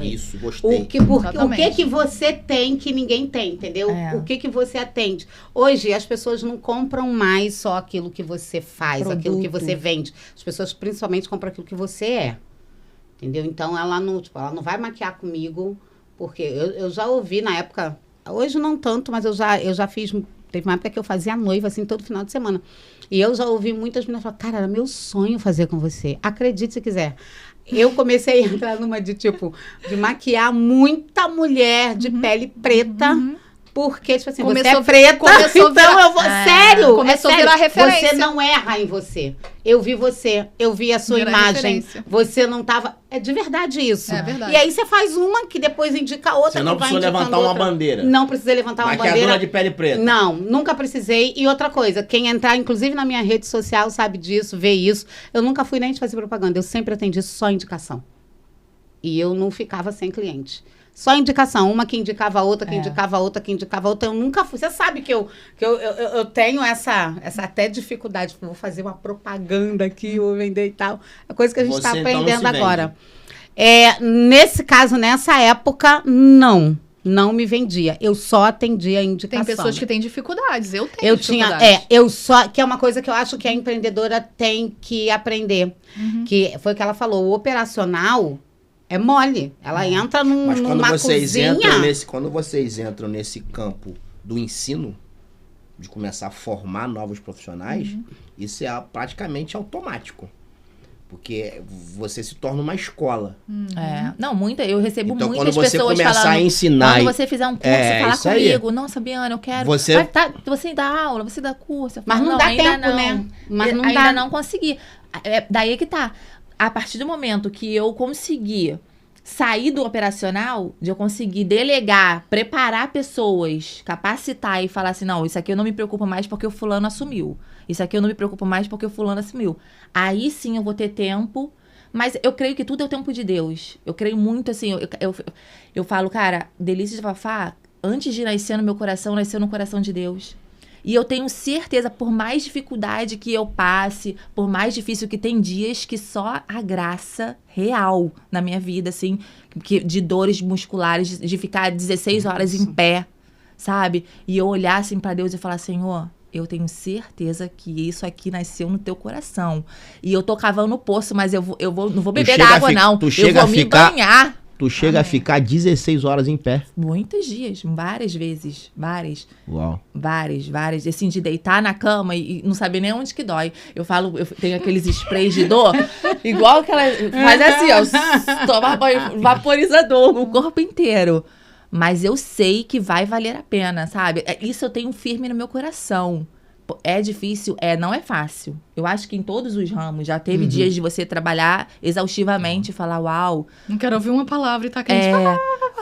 Isso, gostei. O que você tem que ninguém tem, entendeu? O que você atende. Hoje, as pessoas não compram mais só aquilo que você faz, aquilo que você vende. As pessoas principalmente compram aquilo que você é. Entendeu? Então, ela não vai maquiar comigo, porque eu já ouvi na época, hoje não tanto, mas eu já fiz, teve uma época que eu fazia noiva, assim, todo final de semana. E eu já ouvi muitas meninas falar, cara, era meu sonho fazer com você. Acredite se quiser. Eu comecei a entrar numa de maquiar muita mulher de pele preta, porque, tipo assim, você é preta, então eu vou... Sério! Começou a virar referência. Você não erra em você. Eu vi você, eu vi a sua imagem. Você não tava... É de verdade isso. É verdade. E aí você faz uma que depois indica outra. Você não precisa levantar uma bandeira. Não precisa levantar uma bandeira. Maquiadora de pele preta. Não, nunca precisei. E outra coisa, quem entrar, inclusive na minha rede social, sabe disso, vê isso. Eu nunca fui nem de fazer propaganda. Eu sempre atendi só indicação. E eu não ficava sem cliente. Só indicação. Uma que indicava a outra, que indicava a outra, que indicava a outra. Eu nunca fui. Você sabe que eu tenho essa até dificuldade. Vou fazer uma propaganda aqui, vou vender e tal. É coisa que a gente está aprendendo agora. Nesse caso, nessa época, não me vendia. Eu só atendia a indicação. Tem pessoas que têm dificuldades. Eu tenho dificuldades. Que é uma coisa que eu acho que a empreendedora tem que aprender. Que foi o que ela falou. O operacional é mole. Ela entra Mas quando numa vocês cozinha... quando vocês entram nesse campo do ensino, de começar a formar novos profissionais, isso é praticamente automático. Porque você se torna uma escola. Não, eu recebo então, muitas quando você pessoas começar falando... a ensinar... Quando você fizer um curso, falar comigo. Aí. Nossa, Biana, eu quero... Você dá aula, você dá curso. Mas não dá tempo, né? Mas ainda não consegui. Daí que tá. A partir do momento que eu consegui sair do operacional, de eu conseguir delegar, preparar pessoas, capacitar e falar assim, não, isso aqui eu não me preocupo mais porque o fulano assumiu. Isso aqui eu não me preocupo mais porque o fulano assumiu. Aí sim eu vou ter tempo, mas eu creio que tudo é o tempo de Deus. Eu creio muito assim, eu falo, cara, Delícia de Fafá, antes de nascer no meu coração, nasceu no coração de Deus. E eu tenho certeza, por mais dificuldade que eu passe, por mais difícil que tem dias que só a graça real na minha vida, assim, de dores musculares, de ficar 16 horas em pé, sabe? E eu olhar assim pra Deus e falar, Senhor, eu tenho certeza que isso aqui nasceu no teu coração. E eu tô cavando o poço, mas eu não vou beber da água, não. Eu vou me banhar. Tu chega a ficar 16 horas em pé. Muitos dias, várias vezes, várias. Uau. Várias. Assim, de deitar na cama e não saber nem onde que dói. Eu tenho aqueles sprays de dor, igual aquela... Faz assim, ó, toma banho, vaporizador, o corpo inteiro. Mas eu sei que vai valer a pena, sabe? Isso eu tenho firme no meu coração. É difícil? Não é fácil. Eu acho que em todos os ramos já teve dias de você trabalhar exaustivamente e falar, uau. Não quero ouvir uma palavra e tá quente.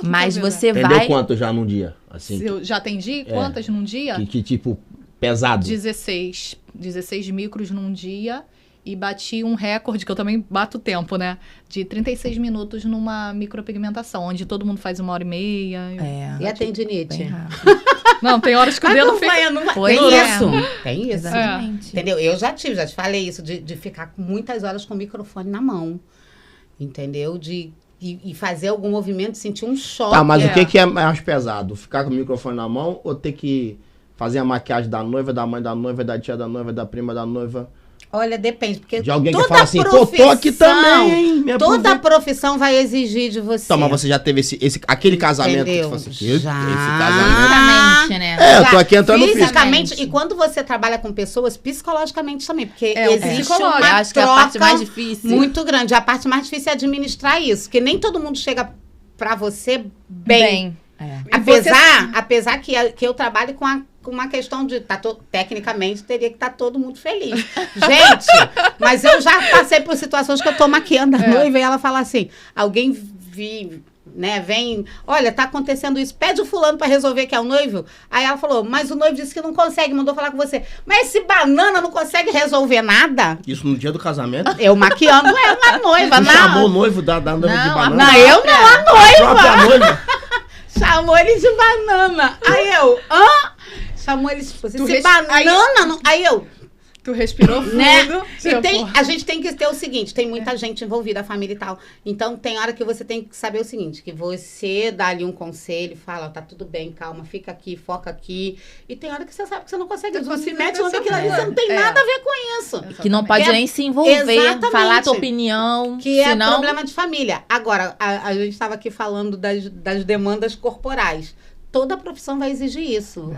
Mas você Entendeu vai... quanto já num dia? Assim, Eu já atendi quantas num dia? que tipo, pesado? 16 micros num dia. E bati um recorde, que eu também bato o tempo, né? De 36 minutos numa micropigmentação, onde todo mundo faz 1h30. E a tendinite? Bem rápido. Não, tem horas que o dedo fica... Pois Tem é. isso. Tem isso. Exatamente. Entendeu? Eu já te falei isso, de ficar muitas horas com o microfone na mão. Entendeu? E fazer algum movimento, sentir um choque. Tá, mas o que é mais pesado? Ficar com o microfone na mão ou ter que fazer a maquiagem da noiva, da mãe da noiva, da tia da noiva, da prima da noiva? Olha, depende, porque De alguém que toda fala assim, pô, tô aqui também, hein? Me Toda aproveita. profissão vai exigir de você. Então, mas você já teve aquele casamento que Entendeu? tu fala assim, Já. esse casamento... Fisicamente, né? Eu tô aqui entrando no fisicamente. físico. E quando você trabalha com pessoas, psicologicamente também. Porque o existe psicológico. uma Eu acho que é a parte troca mais difícil. muito grande. A parte mais difícil é administrar isso. Porque nem todo mundo chega pra você bem. Apesar que eu trabalho com uma questão de... tecnicamente, teria que estar todo mundo feliz. Gente, mas eu já passei por situações que eu tô maquiando a noiva e ela fala assim, alguém vem, olha, tá acontecendo isso, pede o fulano pra resolver, que é o noivo. Aí ela falou, mas o noivo disse que não consegue, mandou falar com você. Mas esse banana não consegue resolver nada? Isso no dia do casamento? Eu maquiando ela, a noiva. Tu chamou o noivo da noiva de Não, banana? Não, eu não, a A noiva. própria noiva? Chamou ele de banana. Aí eu, chamou ele tipo assim, esse banana. Não... Aí eu, Tu respirou fundo. né? Tipo, E a gente tem que ter o seguinte, tem muita gente envolvida, a família e tal. Então, tem hora que você tem que saber o seguinte, que você dá ali um conselho, fala, tá tudo bem, calma, fica aqui, foca aqui. E tem hora que você sabe que você não consegue, não se mete naquilo ali, você não tem nada a ver com isso. Que não pode nem se envolver, Exatamente. falar a tua opinião. Que senão... é problema de família. Agora, a gente estava aqui falando das demandas corporais. Toda profissão vai exigir isso.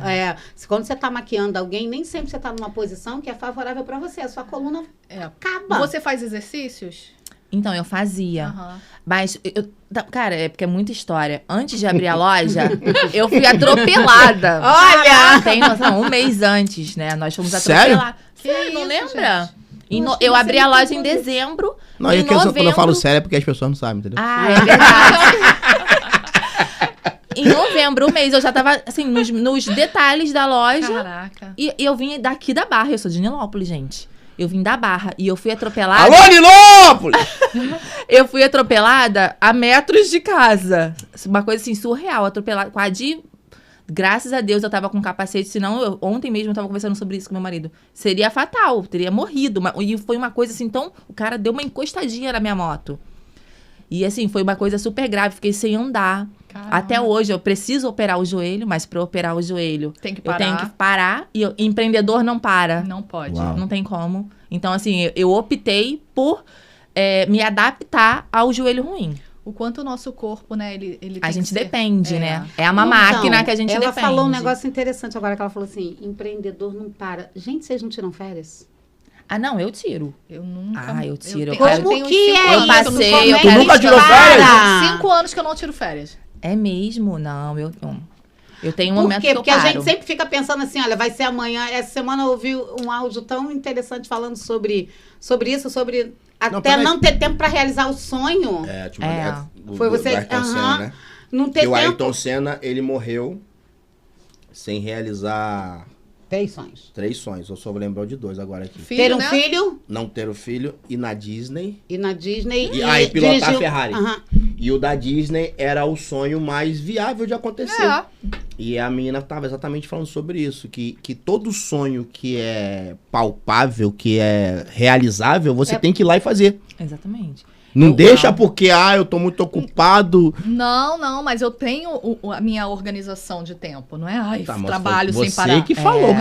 Quando você está maquiando alguém, nem sempre você está numa posição que é favorável para você. A sua coluna acaba. Você faz exercícios? Então, eu fazia. Aham. Mas, cara, é porque é muita história. Antes de abrir a loja, eu fui atropelada. Olha! Tem noção, um mês antes, né? Nós fomos Sério? atropelados. Você não isso, lembra? Poxa, Eu você abri a me loja em contou. dezembro. Não, em é que quando eu novembro... falo sério é porque as pessoas não sabem, entendeu? Ah, é verdade. Em novembro, um mês, eu já tava, assim, nos detalhes da loja. Caraca. E eu vim daqui da Barra. Eu sou de Nilópolis, gente. Eu vim da Barra. E eu fui atropelada... Alô, Nilópolis! Eu fui atropelada a metros de casa. Uma coisa, assim, surreal. Atropelada. Quase... Graças a Deus eu tava com capacete, senão ontem mesmo eu tava conversando sobre isso com meu marido. Seria fatal, teria morrido. E foi uma coisa assim, então o cara deu uma encostadinha na minha moto. E assim, foi uma coisa super grave, fiquei sem andar. Caramba. Até hoje eu preciso operar o joelho, mas para operar o joelho Tem que eu parar. tenho que parar. E empreendedor não para. Não pode. Uau. Não tem como. Então assim, eu optei por me adaptar ao joelho ruim. O quanto o nosso corpo, né, ele tem A que gente ser- depende, É. né? É uma máquina que a gente ela depende. falou um negócio interessante agora, que ela falou assim, empreendedor não para. Gente, vocês não tiram férias? Ah, não, eu tiro. Eu nunca... Ah, eu tiro. tenho- Como eu tenho uns que 5 é anos Eu que passei, não- eu Tu nunca tirou férias? 5 anos que eu não tiro férias. É mesmo? Não, eu tenho um Por momento quê? que eu Porque paro. a gente sempre fica pensando assim, olha, vai ser amanhã. Essa semana eu ouvi um áudio tão interessante falando sobre isso, sobre até peraí. não ter tempo para realizar o sonho. É, tipo, É. Foi você... do Ayrton Senna, aham. né? Não ter Porque o tempo. Ayrton Senna, ele morreu sem realizar 3 sonhos. 3 sonhos. Eu só vou lembrar de 2 agora aqui. Filho, Ter um né? filho Não ter o filho e na Disney. e na Disney. E pilotar dirigiu- a Ferrari. Aham. E o da Disney era o sonho mais viável de acontecer. É. E a menina tava exatamente falando sobre isso, que todo sonho que é palpável, que é realizável, você tem que ir lá e fazer. Exatamente. Não deixa porque, eu tô muito ocupado. Não, mas eu tenho a minha organização de tempo, não é? Tá, trabalho sem você parar. que falou.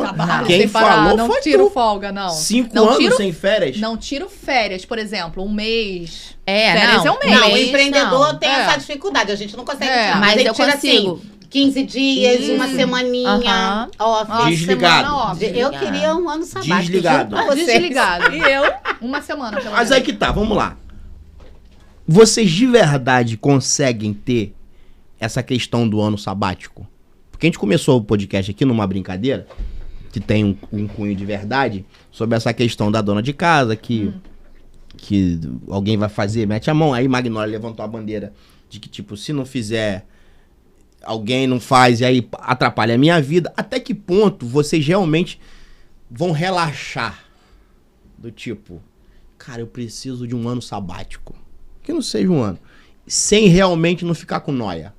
Trabalho Quem sem parar, falou não foi tiro tu. folga, não. 5 Não anos tiro- sem férias? Não tiro férias, por exemplo, um mês. É, Férias não. é um mês. Não, o mês, empreendedor não. tem É. essa dificuldade. A gente não consegue É. tirar. Mas ele eu tira, consigo. assim, 15 dias, uma semaninha, off. Nossa, Desligado. semana off. Eu queria um ano sabático. Desligado. juro pra vocês. Desligado. E eu? Uma semana, pelo Mas menos. aí que tá, vamos lá. Vocês de verdade conseguem ter essa questão do ano sabático? Porque a gente começou o podcast aqui numa brincadeira, que tem um cunho de verdade, sobre essa questão da dona de casa, que alguém vai fazer, mete a mão. Aí Magnólia levantou a bandeira de que, tipo, se não fizer, alguém não faz, e aí atrapalha a minha vida. Até que ponto vocês realmente vão relaxar? Do tipo, cara, eu preciso de um ano sabático. Que não seja um ano. Sem realmente não ficar com noia.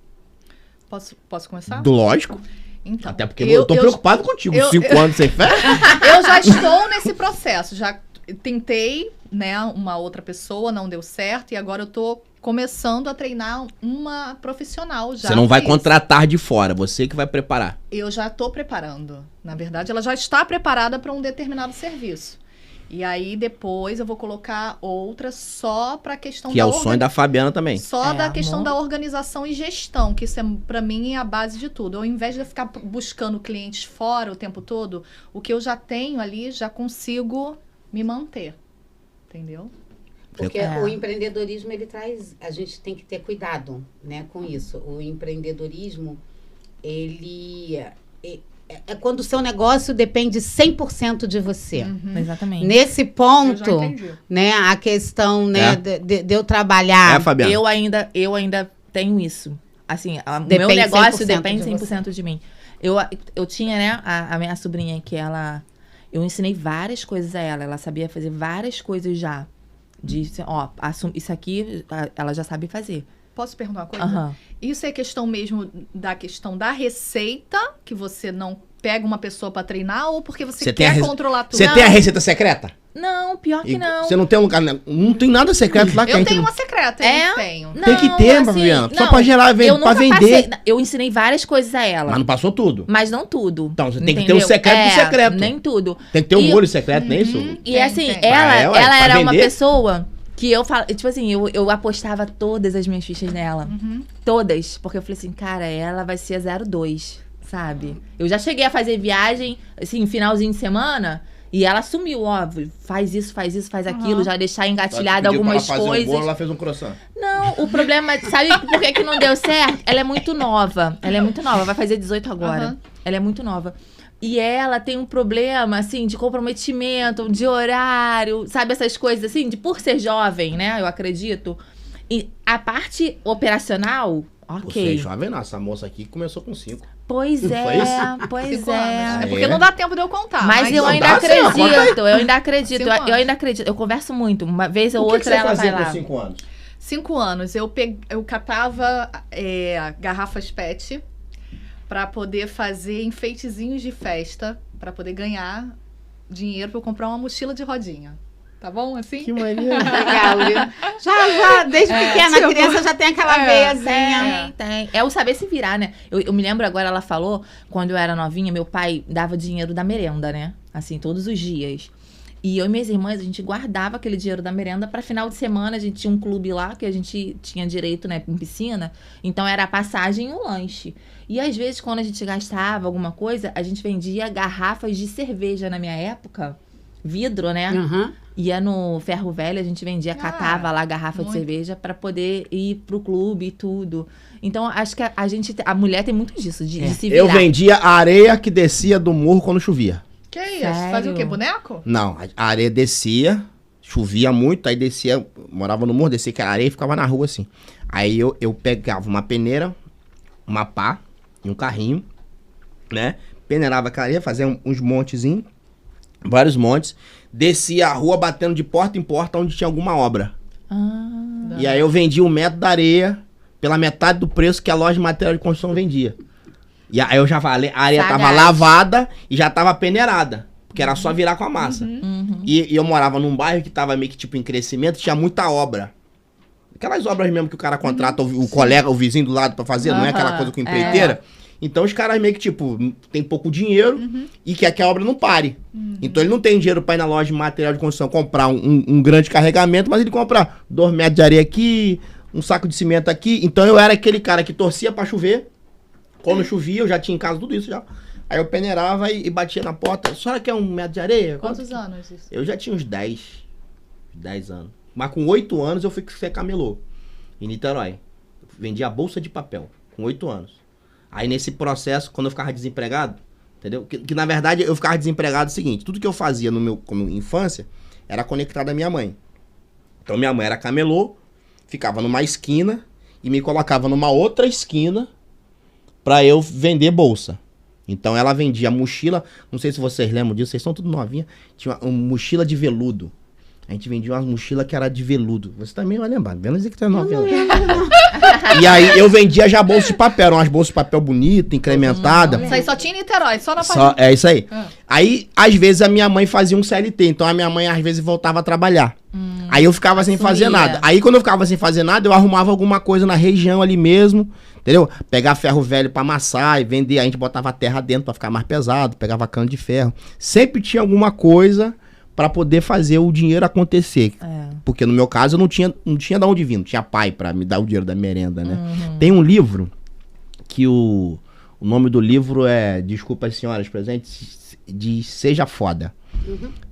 Posso começar? Lógico. Então, Até porque eu tô preocupado contigo. 5 anos sem férias. Eu já estou nesse processo. Já tentei, né, uma outra pessoa, não deu certo. E agora eu tô começando a treinar uma profissional já. Você não vai pra isso. contratar de fora, você que vai preparar. Eu já estou preparando. Na verdade, ela já está preparada para um determinado serviço. E aí, depois, eu vou colocar outra só para a questão Que é o sonho da Fabiana também. Só É, da questão amor. da organização e gestão, que isso, para mim, é a base de tudo. Ao invés de eu ficar buscando clientes fora o tempo todo, o que eu já tenho ali, já consigo me manter. Entendeu? Porque É. o empreendedorismo, ele traz... A gente tem que ter cuidado, né, com isso. O empreendedorismo, ele... É quando o seu negócio depende 100% de você. Exatamente. Nesse Eu já ponto, entendi. né, a questão, né, É. de eu trabalhar... Fabiana? Eu ainda tenho isso. Assim, o meu Depende negócio 100% depende de 100% de mim. Eu tinha, né, a minha sobrinha que ela... Eu ensinei várias coisas a ela. Ela sabia fazer várias coisas já. Isso aqui ela já sabe fazer. Posso perguntar uma coisa? Aham. Isso é questão mesmo da questão da receita, que você não pega uma pessoa para treinar, ou porque você Tem a quer rece- controlar tudo? Você tem a receita secreta? Não, pior que não. Você não tem um lugar. Não tem nada secreto lá que a Eu gente tenho não- uma secreta, É? eu tenho. Tem que ter, Fabiana, só pra gerar, pra eu nunca vender. passei- eu ensinei várias coisas a ela. Mas não passou tudo. Mas não tudo. Então, você tem que ter entendeu? o secreto do secreto. Nem tudo. Tem que ter um E- molho secreto, não é isso? E Tem, assim, tem. ela Pra era pra uma vender. pessoa que eu falo, tipo assim, eu apostava todas as minhas fichas nela. Todas. Porque eu falei assim, cara, ela vai ser a 02, sabe? Eu já cheguei a fazer viagem, assim, finalzinho de semana, e ela assumiu, ó, faz isso, faz aquilo, já deixar engatilhada Pediu pra algumas ela fazer coisas. Um bolo, ela fez um croissant. Não, o problema, sabe por que não deu certo? Ela é muito nova. Vai fazer 18 agora. Aham. Ela é muito nova. E ela tem um problema, assim, de comprometimento, de horário, sabe? Essas coisas, assim, de por ser jovem, né? Eu acredito. E a parte operacional, Você é ok. jovem, não. Essa moça aqui começou com 5. Pois Não é, foi isso? pois 5 é. anos. É porque É. não dá tempo de eu contar. Mas eu não ainda dá, sim, ó, conta aí. acredito, eu ainda acredito, 5 anos. eu ainda acredito. Eu converso muito, uma vez ou O que outra você ela vai fazia lá. com 5 anos? 5 anos, eu catava garrafas PET para poder fazer enfeitezinhos de festa, para poder ganhar dinheiro para eu comprar uma mochila de rodinha. Tá bom, assim? Que maneiro. Legal, viu? Já, desde pequena, a tipo, criança já tem aquela veiazinha. Tem. É o saber se virar, né? Eu me lembro agora, ela falou, quando eu era novinha, meu pai dava dinheiro da merenda, né? Assim, todos os dias. E eu e minhas irmãs, a gente guardava aquele dinheiro da merenda pra final de semana. A gente tinha um clube lá, que a gente tinha direito, né, em piscina. Então, era a passagem e o lanche. E às vezes, quando a gente gastava alguma coisa, a gente vendia garrafas de cerveja na minha época. Vidro, né? Aham. Ia no Ferro Velho, a gente vendia, catava lá a garrafa de muito. cerveja pra poder ir pro clube e tudo. Então, acho que a mulher tem muito disso, de se virar. Eu vendia a areia que descia do morro quando chovia. Que isso? Sério? Fazia o quê? Boneco? Não, a areia descia, chovia muito, aí descia, morava no morro, descia aquela areia e ficava na rua assim. Aí eu pegava uma peneira, uma pá e um carrinho, né? Peneirava aquela areia, fazia uns montezinhos, vários montes, descia a rua batendo de porta em porta onde tinha alguma obra. Ah, E aí eu vendia 1 metro da areia pela metade do preço que a loja de material de construção vendia. E aí eu já falei, a areia tava Sagaz. lavada e já tava peneirada. Porque era só virar com a massa. E eu morava num bairro que tava meio que tipo em crescimento, tinha muita obra. Aquelas obras mesmo que o cara contrata o colega, o vizinho do lado pra fazer, não é aquela coisa com empreiteira. Então os caras meio que tipo, tem pouco dinheiro e quer que a obra não pare. Então ele não tem dinheiro pra ir na loja de material de construção comprar um grande carregamento, mas ele compra 2 metros de areia aqui, um saco de cimento aqui. Então eu era aquele cara que torcia pra chover. Quando chovia, eu já tinha em casa tudo isso já. Aí eu peneirava e batia na porta. A senhora quer 1 metro de areia? Quantos anos isso? Eu já tinha uns 10 anos. Mas com 8 anos eu fui ser camelô. Em Niterói. Vendia bolsa de papel. Com 8 anos. Aí nesse processo, quando eu ficava desempregado, entendeu? Que na verdade eu ficava desempregado o seguinte. Tudo que eu fazia como infância era conectado à minha mãe. Então minha mãe era camelô. Ficava numa esquina e me colocava numa outra esquina pra eu vender bolsa. Então ela vendia mochila, não sei se vocês lembram disso, vocês são tudo novinha, tinha uma mochila de veludo. A gente vendia uma mochila que era de veludo. Você também vai lembrar, vendo dizer que tu é novinha. E aí eu vendia já bolsa de papel, eram umas bolsas de papel bonita, incrementada. Isso aí só tinha em Niterói, só na Só, é isso aí. Aí, às vezes, a minha mãe fazia um CLT, então a minha mãe, às vezes, voltava a trabalhar. Aí eu ficava sem fazer nada. Aí, quando eu ficava sem fazer nada, eu arrumava alguma coisa na região ali mesmo, entendeu? Pegar ferro velho pra amassar e vender, a gente botava terra dentro pra ficar mais pesado, pegava cano de ferro. Sempre tinha alguma coisa pra poder fazer o dinheiro acontecer. Porque no meu caso, eu não tinha de onde vir, não tinha pai pra me dar o dinheiro da merenda, né? Tem um livro que o nome do livro é, desculpa as senhoras presentes, diz Seja Foda.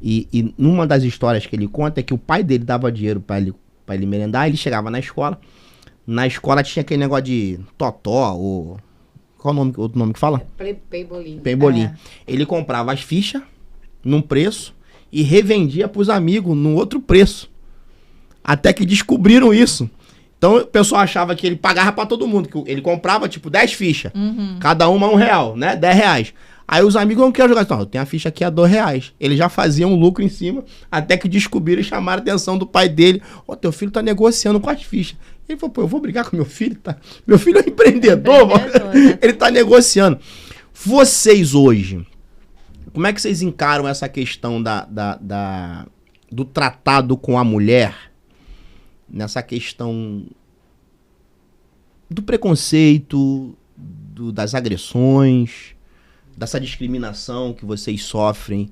E numa das histórias que ele conta é que o pai dele dava dinheiro pra ele merendar, ele chegava na escola tinha aquele negócio de totó, ou qual o outro nome que fala? Peibolim. Peibolim. Ele comprava as fichas num preço e revendia pros amigos num outro preço. Até que descobriram isso. Então o pessoal achava que ele pagava pra todo mundo, que ele comprava tipo 10 fichas, cada uma R$1, né? R$10. Aí os amigos não queriam jogar. Não, eu tenho a ficha aqui a R$2. Ele já fazia um lucro em cima, até que descobriram e chamaram a atenção do pai dele. Ó, teu filho tá negociando com as fichas. Ele falou, pô, eu vou brigar com meu filho? Tá? Meu filho é empreendedor, mano. Ele tá negociando. Vocês hoje, como é que vocês encaram essa questão do tratado com a mulher? Nessa questão do preconceito, das agressões, dessa discriminação que vocês sofrem.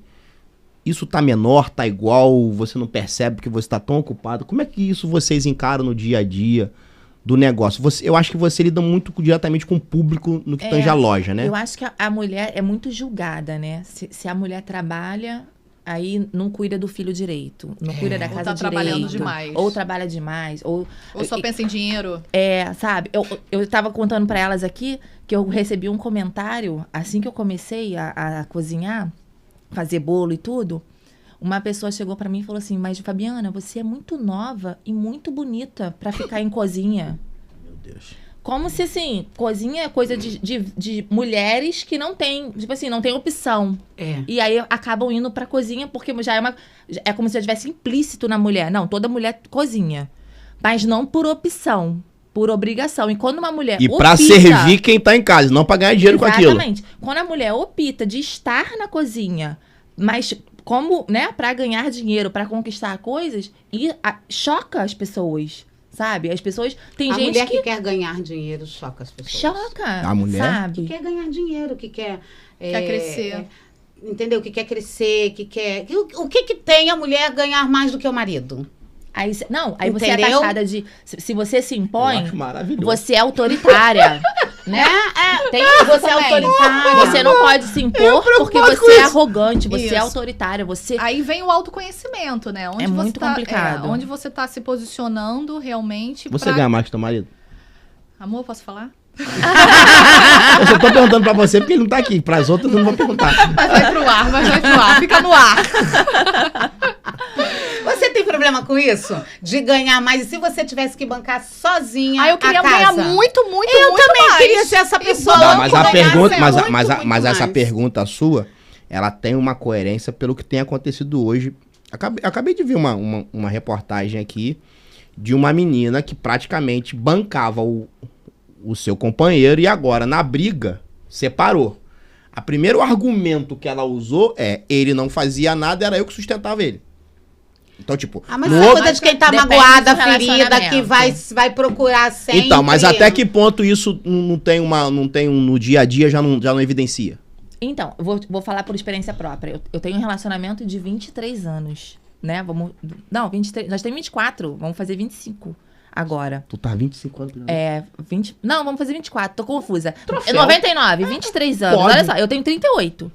Isso tá menor, tá igual, você não percebe porque você tá tão ocupado. Como é que isso vocês encaram no dia a dia do negócio? Eu acho que você lida muito diretamente com o público no que tange a loja, né? Eu acho que a mulher é muito julgada, né? Se a mulher trabalha, aí não cuida do filho direito, não cuida da casa direito. Ou tá trabalhando demais. Ou trabalha demais. Ou só pensa em dinheiro. Sabe? Eu tava contando pra elas aqui que eu recebi um comentário, assim que eu comecei a cozinhar, fazer bolo e tudo, uma pessoa chegou pra mim e falou assim, mas Fabiana, você é muito nova e muito bonita pra ficar em cozinha. Meu Deus. Como se, assim, cozinha é coisa de mulheres que não tem, tipo assim, não tem opção. E aí acabam indo pra cozinha porque já é como se já tivesse implícito na mulher. Não, toda mulher cozinha. Mas não por opção, por obrigação. E quando uma mulher opta... E pra servir quem tá em casa, não pra ganhar dinheiro com aquilo. Exatamente. Quando a mulher opta de estar na cozinha, mas como, né, pra ganhar dinheiro, pra conquistar coisas, choca as pessoas. Sabe? As pessoas... Tem gente mulher que quer ganhar dinheiro choca as pessoas. Choca. A mulher? Sabe? Que quer ganhar dinheiro, que quer... Quer crescer. Entendeu? Que quer crescer, que quer... O que tem a mulher ganhar mais do que o marido? Aí você é taxada de... Se você se impõe, Eu acho maravilhoso. você é autoritária. Né? Você é autoritária. Você não pode se impor porque você é arrogante, você é autoritária. Aí vem o autoconhecimento, né? Onde muito complicado. Onde você tá se posicionando realmente. Você ganha mais que teu marido? Amor, posso falar? Eu só tô perguntando pra você porque ele não tá aqui. Pras outras eu não vou perguntar. Mas vai pro ar. Fica no ar. Você tem problema com isso? De ganhar mais? E se você tivesse que bancar sozinha eu queria ganhar muito eu mais. também queria ser essa pessoa. Não, mas a pergunta, mas essa pergunta sua, ela tem uma coerência pelo que tem acontecido hoje. Acabei de ver uma reportagem aqui de uma menina que praticamente bancava o seu companheiro e agora, na briga, separou. O primeiro argumento que ela usou é: ele não fazia nada, era eu que sustentava ele. Então, tipo... mas no isso é outro... coisa de quem tá Depende magoada, do ferida, que relacionamento. vai procurar sempre. Então, mas até que ponto isso não tem no dia a dia, já não evidencia? Então, vou falar por experiência própria. Eu tenho um relacionamento de 23 anos, né? 23... Nós temos 24, vamos fazer 25 agora. Tu tá 25 anos. 20... Não, vamos fazer 24, tô confusa. Troféu. 99, 23 anos. Pode. Olha só, eu tenho 38.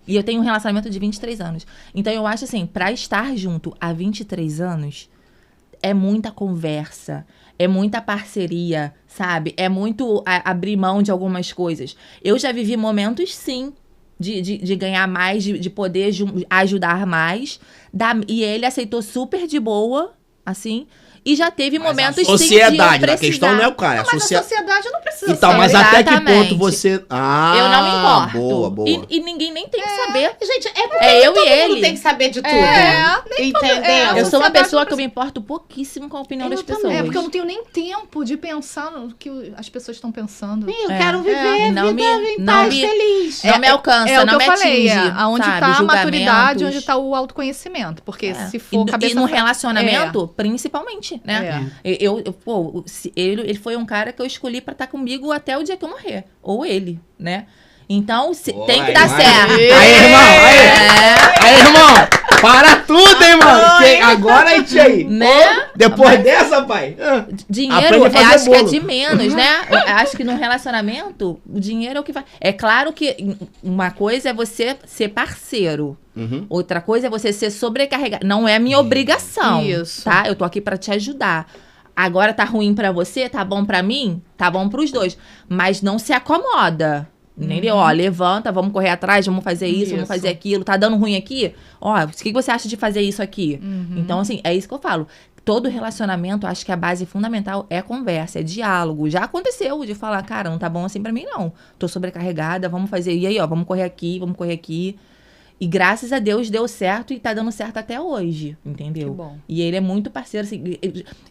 E eu tenho um relacionamento de 23 anos. Então, eu acho assim, pra estar junto há 23 anos, é muita conversa, é muita parceria, sabe? É muito abrir mão de algumas coisas. Eu já vivi momentos, sim, de ganhar mais, de poder ajudar mais. E ele aceitou super de boa, assim... E já teve momentos, sim, sociedade, de eu a questão não é o cara. Mas a sociedade não precisa Então, ser. mas até que Exatamente. ponto você... Eu não me importo. Boa, boa. E ninguém nem tem que saber. Gente, é porque É eu todo e mundo ele. tem que saber de tudo. Nem Entendeu? Eu sou uma sociedade pessoa não que eu me importo pouquíssimo com a opinião Eu das também. pessoas. porque eu não tenho nem tempo de pensar no que as pessoas estão pensando. Eu quero viver Não vida me- em não paz, me- feliz. Não me alcança, É o que não eu me falei, atinge. aonde sabe? tá a maturidade, Julgamentos. onde tá o autoconhecimento. Porque se E for cabeça... no pra- relacionamento, principalmente, né? Ele foi um cara que eu escolhi pra estar comigo até o dia que eu morrer. Ou ele, né? Então, tem que dar certo. Aí, irmão! Aí, irmão! Para tudo, hein, mano? Que agora aí, aí. Né? Depois dessa, pai. Dinheiro, Aprende a eu fazer acho que é bolo. de menos, né? Eu acho que num relacionamento, o dinheiro é o que vai... É claro que uma coisa é você ser parceiro. Uhum. Outra coisa é você ser sobrecarregado. Não é minha obrigação, Isso. tá? Eu tô aqui pra te ajudar. Agora tá ruim pra você, tá bom pra mim? Tá bom pros dois. Mas não se acomoda. Entendeu? Ó, levanta, vamos correr atrás, vamos fazer isso, vamos Isso. fazer aquilo. Tá dando ruim aqui? Ó, o que você acha de fazer isso aqui? Então, assim, é isso que eu falo. Todo relacionamento, acho que a base fundamental é conversa, é diálogo. Já aconteceu de falar, cara, não tá bom assim pra mim, não. Tô sobrecarregada, vamos fazer. E aí, ó, vamos correr aqui. E graças a Deus deu certo e tá dando certo até hoje, entendeu? Que bom. E ele é muito parceiro, assim,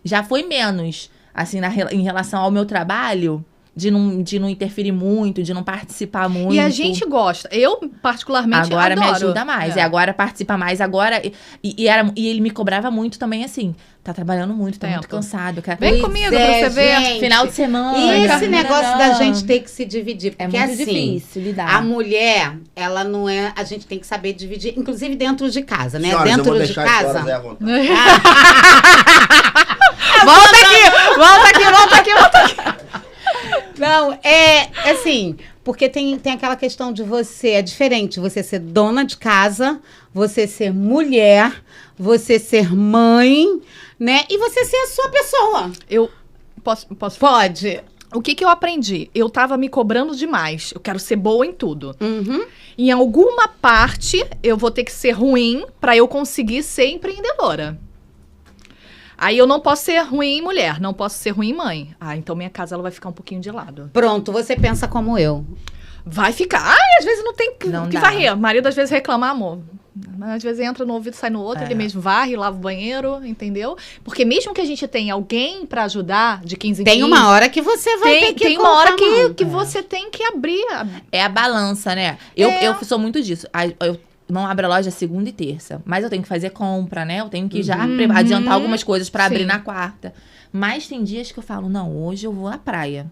já foi menos, assim, em relação ao meu trabalho, de não interferir muito, de não participar muito. E a gente gosta. Eu, particularmente, Agora adoro. me ajuda mais. E agora participa mais. Agora. E ele me cobrava muito também, assim. Tá trabalhando muito, tá muito Tempo. cansado. Vem Pois comigo é, pra você ver. gente. Final de semana. E esse caramba. negócio da gente ter que se dividir, É porque muito assim, difícil lidar. a mulher, ela não é, a gente tem que saber dividir, inclusive dentro de casa, né? Senhoras, eu dentro vou de deixar casa. as horas aí à vontade. Volta aqui. Não, é assim, porque tem aquela questão de é diferente você ser dona de casa, você ser mulher, você ser mãe, né? E você ser a sua pessoa. Eu posso... Pode. O que eu aprendi? Eu tava me cobrando demais. Eu quero ser boa em tudo. Uhum. Em alguma parte, eu vou ter que ser ruim pra eu conseguir ser empreendedora. Aí eu não posso ser ruim mulher, não posso ser ruim mãe. Ah, então minha casa ela vai ficar um pouquinho de lado. Pronto, você pensa como eu. Vai ficar. Ai, às vezes não tem que Não dá. varrer. O marido às vezes reclama, amor. Mas às vezes entra no ouvido, sai no outro, É. ele mesmo varre, lava o banheiro, entendeu? Porque mesmo que a gente tenha alguém pra ajudar de 15 em Tem 15, uma hora que você vai ter que tem uma hora colocar a mão. que você tem que abrir. É a balança, né? Eu sou muito disso. Eu não abro a loja segunda e terça. Mas eu tenho que fazer compra, né? Eu tenho que já adiantar algumas coisas pra abrir Sim. na quarta. Mas tem dias que eu falo, não, hoje eu vou à praia.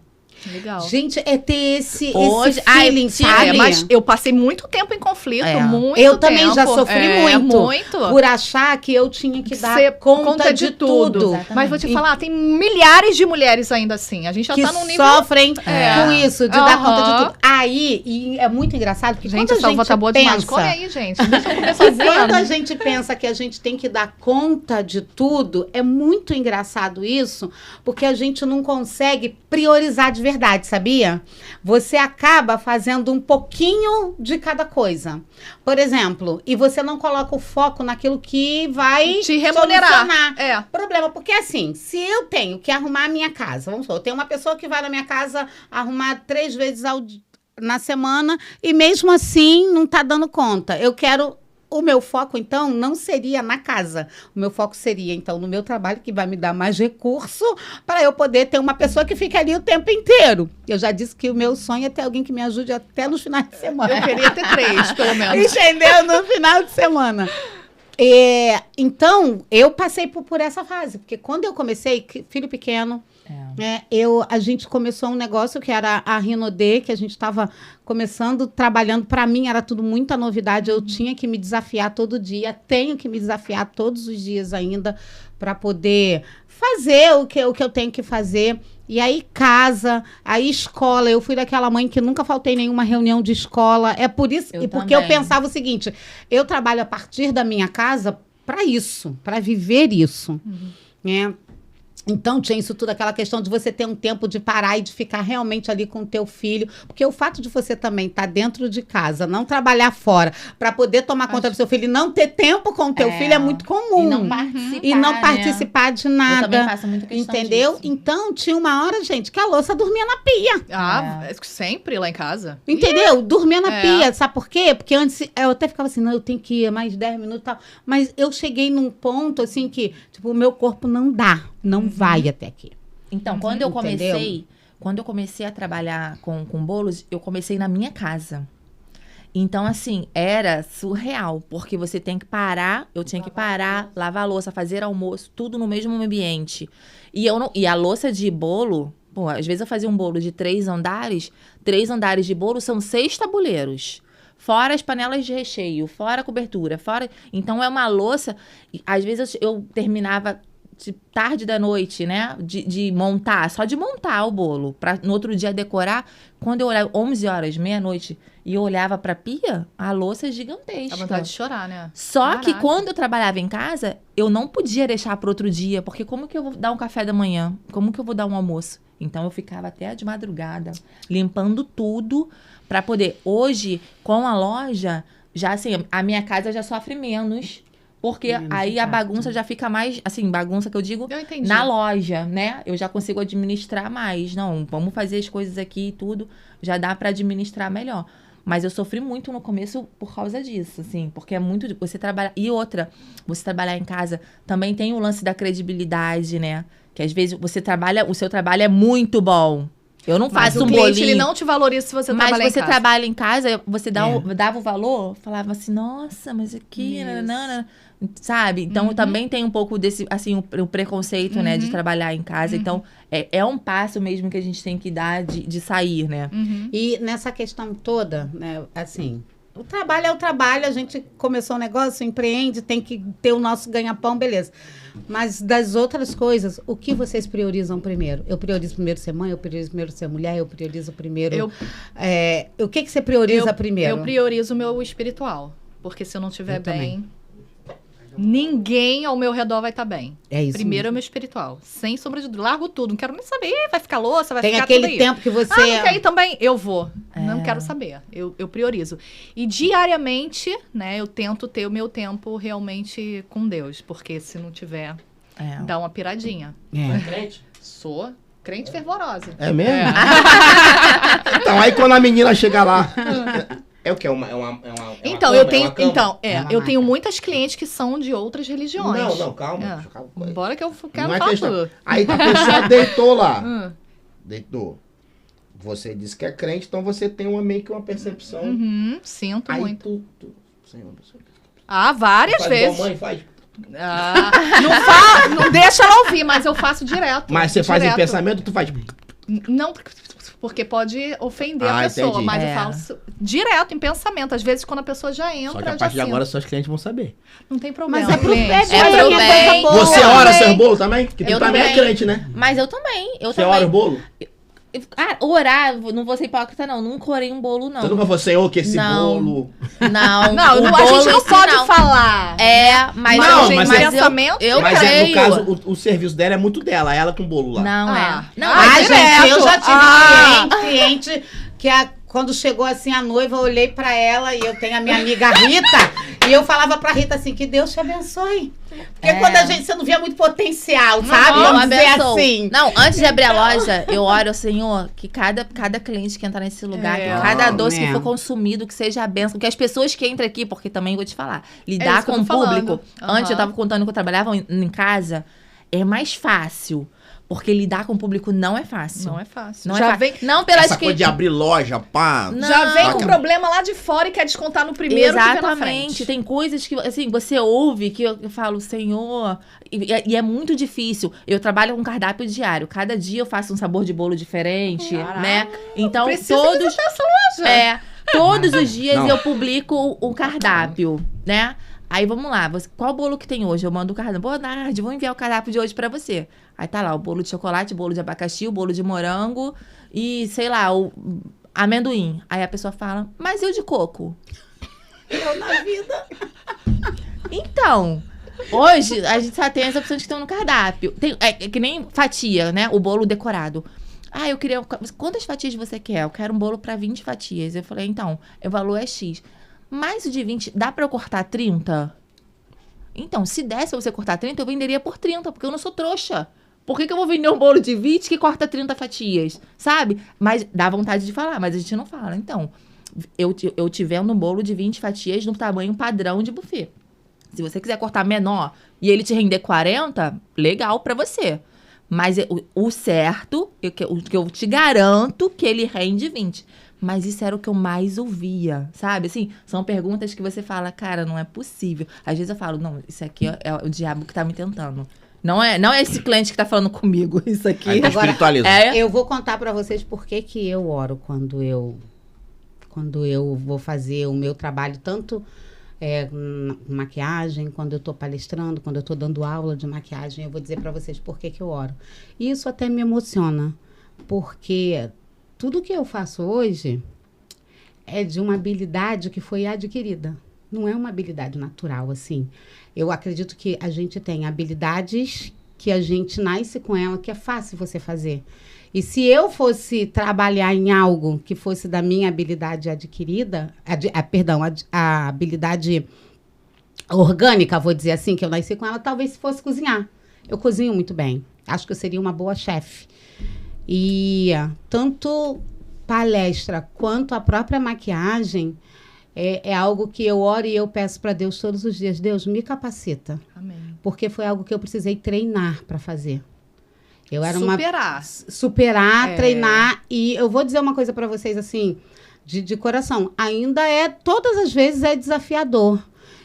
Legal. Gente, é ter esse Hoje- feeling, sim, sabe? Mas eu passei muito tempo em conflito, É. muito Eu tempo. também já sofri muito. Muito. Por achar que eu tinha que dar Ser conta de tudo. Exatamente. Mas vou te falar, tem milhares de mulheres ainda assim. A gente já Que tá num nível... sofrem É. com isso, de dar conta de Aham. tudo. Aí, e é muito engraçado, porque Gente, quando essa a uva gente tá boa demais. pensa... Come aí, gente. Deixa eu comer sozinha. Quando a gente pensa que a gente tem que dar conta de tudo, é muito engraçado isso, porque a gente não consegue priorizar de verdade, sabia? Você acaba fazendo um pouquinho de cada coisa. Por exemplo, e você não coloca o foco naquilo que vai Te remunerar. solucionar. É. Problema, porque assim, se eu tenho que arrumar a minha casa, vamos supor, eu tenho uma pessoa que vai na minha casa arrumar 3 vezes na semana e mesmo assim não tá dando conta. Eu quero o meu foco, então, não seria na casa. O meu foco seria, então, no meu trabalho, que vai me dar mais recurso para eu poder ter uma pessoa que fique ali o tempo inteiro. Eu já disse que o meu sonho é ter alguém que me ajude até nos finais de semana. Eu queria ter 3, pelo menos. Entendeu? No final de semana. Então, eu passei por essa fase. Porque quando eu comecei, filho pequeno, a gente começou um negócio que era a Rinodê, que a gente estava começando, trabalhando. Para mim, era tudo muita novidade. Eu tinha que me desafiar todo dia. Tenho que me desafiar todos os dias ainda para poder fazer o que eu tenho que fazer. E aí, casa, aí escola. Eu fui daquela mãe que nunca faltei nenhuma reunião de escola. É por isso, porque eu pensava o seguinte: eu trabalho a partir da minha casa para isso, para viver isso. Né? Então, tinha isso tudo, aquela questão de você ter um tempo de parar e de ficar realmente ali com o teu filho. Porque o fato de você também estar dentro de casa, não trabalhar fora, para poder tomar conta do seu filho e não ter tempo com o teu filho é muito comum. E não participar de nada. Eu também faço muita questão entendeu? disso. Então, tinha uma hora, gente, que a louça dormia na pia. Sempre lá em casa. Entendeu? Dormia na pia. Sabe por quê? Porque antes eu até ficava assim, não, eu tenho que ir mais 10 minutos e tal. Mas eu cheguei num ponto, assim, que, tipo, o meu corpo não dá. Não vai até aqui. Então, quando eu comecei a trabalhar com bolos, eu comecei na minha casa. Então, assim, era surreal, porque você tem que parar, eu tinha que parar, lavar a louça, fazer almoço, tudo no mesmo ambiente. E a louça de bolo, pô, às vezes eu fazia um bolo de 3 andares de bolo são 6 tabuleiros. Fora as panelas de recheio, fora a cobertura, fora... Então, é uma louça... Às vezes eu terminava... de tarde da noite, né? De montar, só de montar o bolo. Pra no outro dia decorar. Quando eu olhava 11 horas, meia-noite, e eu olhava pra pia, a louça é gigantesca. Dá vontade de chorar, né? Só que quando eu trabalhava em casa, eu não podia deixar pro outro dia. Porque como que eu vou dar um café da manhã? Como que eu vou dar um almoço? Então, eu ficava até de madrugada, limpando tudo pra poder... Hoje, com a loja, já assim, a minha casa já sofre menos... Porque aí a bagunça já fica mais... Assim, bagunça que eu digo na loja, né? Eu já consigo administrar mais. Não, vamos fazer as coisas aqui e tudo. Já dá pra administrar melhor. Mas eu sofri muito no começo por causa disso, assim. Porque é muito... Você trabalha... E outra, você trabalhar em casa também tem o lance da credibilidade, né? Que às vezes você trabalha... O seu trabalho é muito bom. Eu não faço um bolinho. Ele não te valoriza se você trabalha em casa. Mas você trabalha em casa, você dava o valor, falava assim, nossa, mas aqui... Nanana, sabe? Então, também tem um pouco desse, assim, o preconceito, né? De trabalhar em casa. Então, é um passo mesmo que a gente tem que dar de sair, né? E nessa questão toda, né? Assim, o trabalho é o trabalho. A gente começou um negócio, empreende, tem que ter o nosso ganha-pão, beleza. Mas das outras coisas, o que vocês priorizam primeiro? Eu priorizo primeiro ser mãe, eu priorizo primeiro ser mulher, eu priorizo primeiro... o que você prioriza primeiro? Eu priorizo o meu espiritual. Porque se eu não estiver bem... Também. Ninguém ao meu redor vai estar bem. É isso. Primeiro é o meu espiritual. Sem sombra de dúvida. Largo tudo. Não quero nem saber. Vai ficar louça, vai Tem ficar tudo aí. aquele tempo que você... não quer ir também? Eu vou. Não quero saber. Eu priorizo. E diariamente, né, eu tento ter o meu tempo realmente com Deus. Porque se não tiver, dá uma piradinha. Crente? Sou crente fervorosa. É mesmo? Então, aí quando a menina chega lá... É o quê? Eu tenho muitas clientes que são de outras religiões. Não, calma. Bora que eu quero não é falar questão. tudo. Aí a pessoa deitou lá. Deitou. Você disse que é crente, então você tem meio que uma percepção. Sinto aí muito. Senhor, várias vezes. Mãe faz. Não deixa ela ouvir, mas eu faço direto. Mas você faz em pensamento, tu faz... Não, porque pode ofender a pessoa, entendi. mas eu faço direto, em pensamento. Às vezes, quando a pessoa já entra, só que a partir de agora, seus clientes vão saber. Não tem problema. Mas é pro bem. Você ora seu bolo também? Porque tu também é crente, né? Mas eu também. Você ora o bolo? Orar, não vou ser hipócrita, não. Nunca orei um bolo, não. Você nunca falou, Senhor, que esse bolo... Não, a gente não pode falar. Mas pensamento... Mas no caso, o serviço dela é muito dela, ela com o bolo lá. Não, gente, eu já tive cliente que quando chegou assim a noiva, eu olhei pra ela e eu tenho a minha amiga Rita, e eu falava pra Rita assim, que Deus te abençoe. Porque quando a gente, você não via muito potencial, sabe? Não, Vamos dizer abençoe. assim. Não, antes de abrir a loja, eu oro ao Senhor que cada cliente que entrar nesse lugar, que cada doce que for consumido, que seja a bênção. Que as pessoas que entram aqui, porque também vou te falar, lidar com o público. Antes eu tava contando que eu trabalhava em casa, é mais fácil. Porque lidar com o público não é fácil. Não é fácil. Não já é fácil. vem, não pelas Essa coisa de abrir loja, pá. já vem com problema lá de fora e quer descontar no primeiro que vem na frente. Tem coisas que, assim, você ouve que eu falo, Senhor... E é muito difícil. Eu trabalho com cardápio diário. Cada dia eu faço um sabor de bolo diferente, né? Então, todos... todos os dias eu publico o cardápio, né? Aí, vamos lá. Qual bolo que tem hoje? Eu mando o cardápio. Boa tarde, vou enviar o cardápio de hoje pra você. Aí tá lá o bolo de chocolate, o bolo de abacaxi, o bolo de morango e, sei lá, o amendoim. Aí a pessoa fala, mas e o de coco? Eu na vida. Então, hoje a gente só tem as opções que estão no cardápio. É que nem fatia, né? O bolo decorado. Ah, eu queria... Quantas fatias você quer? Eu quero um bolo pra 20 fatias. Eu falei, então, o valor é X. Mas o de 20, dá pra eu cortar 30? Então, se desse pra você cortar 30, eu venderia por 30, porque eu não sou trouxa. Por que eu vou vender um bolo de 20 que corta 30 fatias? Sabe? Mas dá vontade de falar, mas a gente não fala. Então, eu te vendo um bolo de 20 fatias no tamanho padrão de buffet. Se você quiser cortar menor e ele te render 40, legal pra você. Mas o certo, o que eu te garanto que ele rende 20. Mas isso era o que eu mais ouvia, sabe? Assim, são perguntas que você fala, cara, não é possível. Às vezes eu falo, não, isso aqui é o diabo que tá me tentando. Não é esse cliente que tá falando comigo, isso aqui. Aí tá espiritualizando. Eu vou contar pra vocês por que eu oro quando eu vou fazer o meu trabalho, tanto maquiagem, quando eu tô palestrando, quando eu tô dando aula de maquiagem. Eu vou dizer pra vocês por que eu oro. E isso até me emociona, porque tudo que eu faço hoje é de uma habilidade que foi adquirida. Não é uma habilidade natural, assim. Eu acredito que a gente tem habilidades que a gente nasce com ela, que é fácil você fazer. E se eu fosse trabalhar em algo que fosse da minha habilidade adquirida, a habilidade orgânica, vou dizer assim, que eu nasci com ela, talvez fosse cozinhar. Eu cozinho muito bem. Acho que eu seria uma boa chefe. E tanto palestra quanto a própria maquiagem é algo que eu oro e eu peço para Deus todos os dias. Deus, me capacita. Amém. Porque foi algo que eu precisei treinar para fazer. Eu era Superar, treinar. E eu vou dizer uma coisa para vocês assim, de coração. Ainda todas as vezes é desafiador.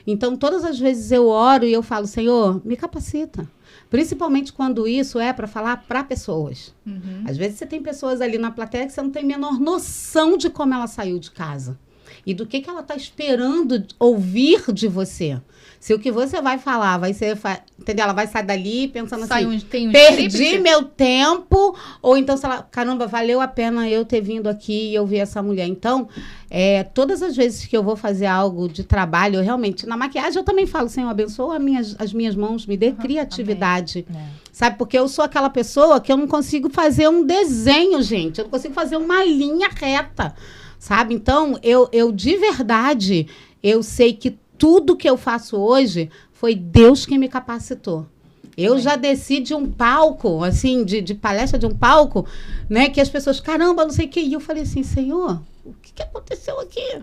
Então, todas as vezes eu oro e eu falo, Senhor, me capacita. Principalmente quando isso é para falar para pessoas. Uhum. Às vezes você tem pessoas ali na plateia que você não tem a menor noção de como ela saiu de casa. E do que ela está esperando ouvir de você. Se o que você vai falar vai ser... Entendeu? Ela vai sair dali pensando assim, perdi meu tempo. Ou então, sei lá, caramba, valeu a pena eu ter vindo aqui e ouvir essa mulher. Então, todas as vezes que eu vou fazer algo de trabalho, eu realmente... Na maquiagem eu também falo, Senhor, abençoa as minhas mãos, me dê criatividade. Sabe? Porque eu sou aquela pessoa que eu não consigo fazer um desenho, gente. Eu não consigo fazer uma linha reta. Sabe? Então, eu de verdade, eu sei que tudo que eu faço hoje foi Deus que me capacitou. Eu já desci de um palco, assim, de palestra de um palco, né? Que as pessoas, caramba, não sei o que. E eu falei assim, Senhor, o que aconteceu aqui?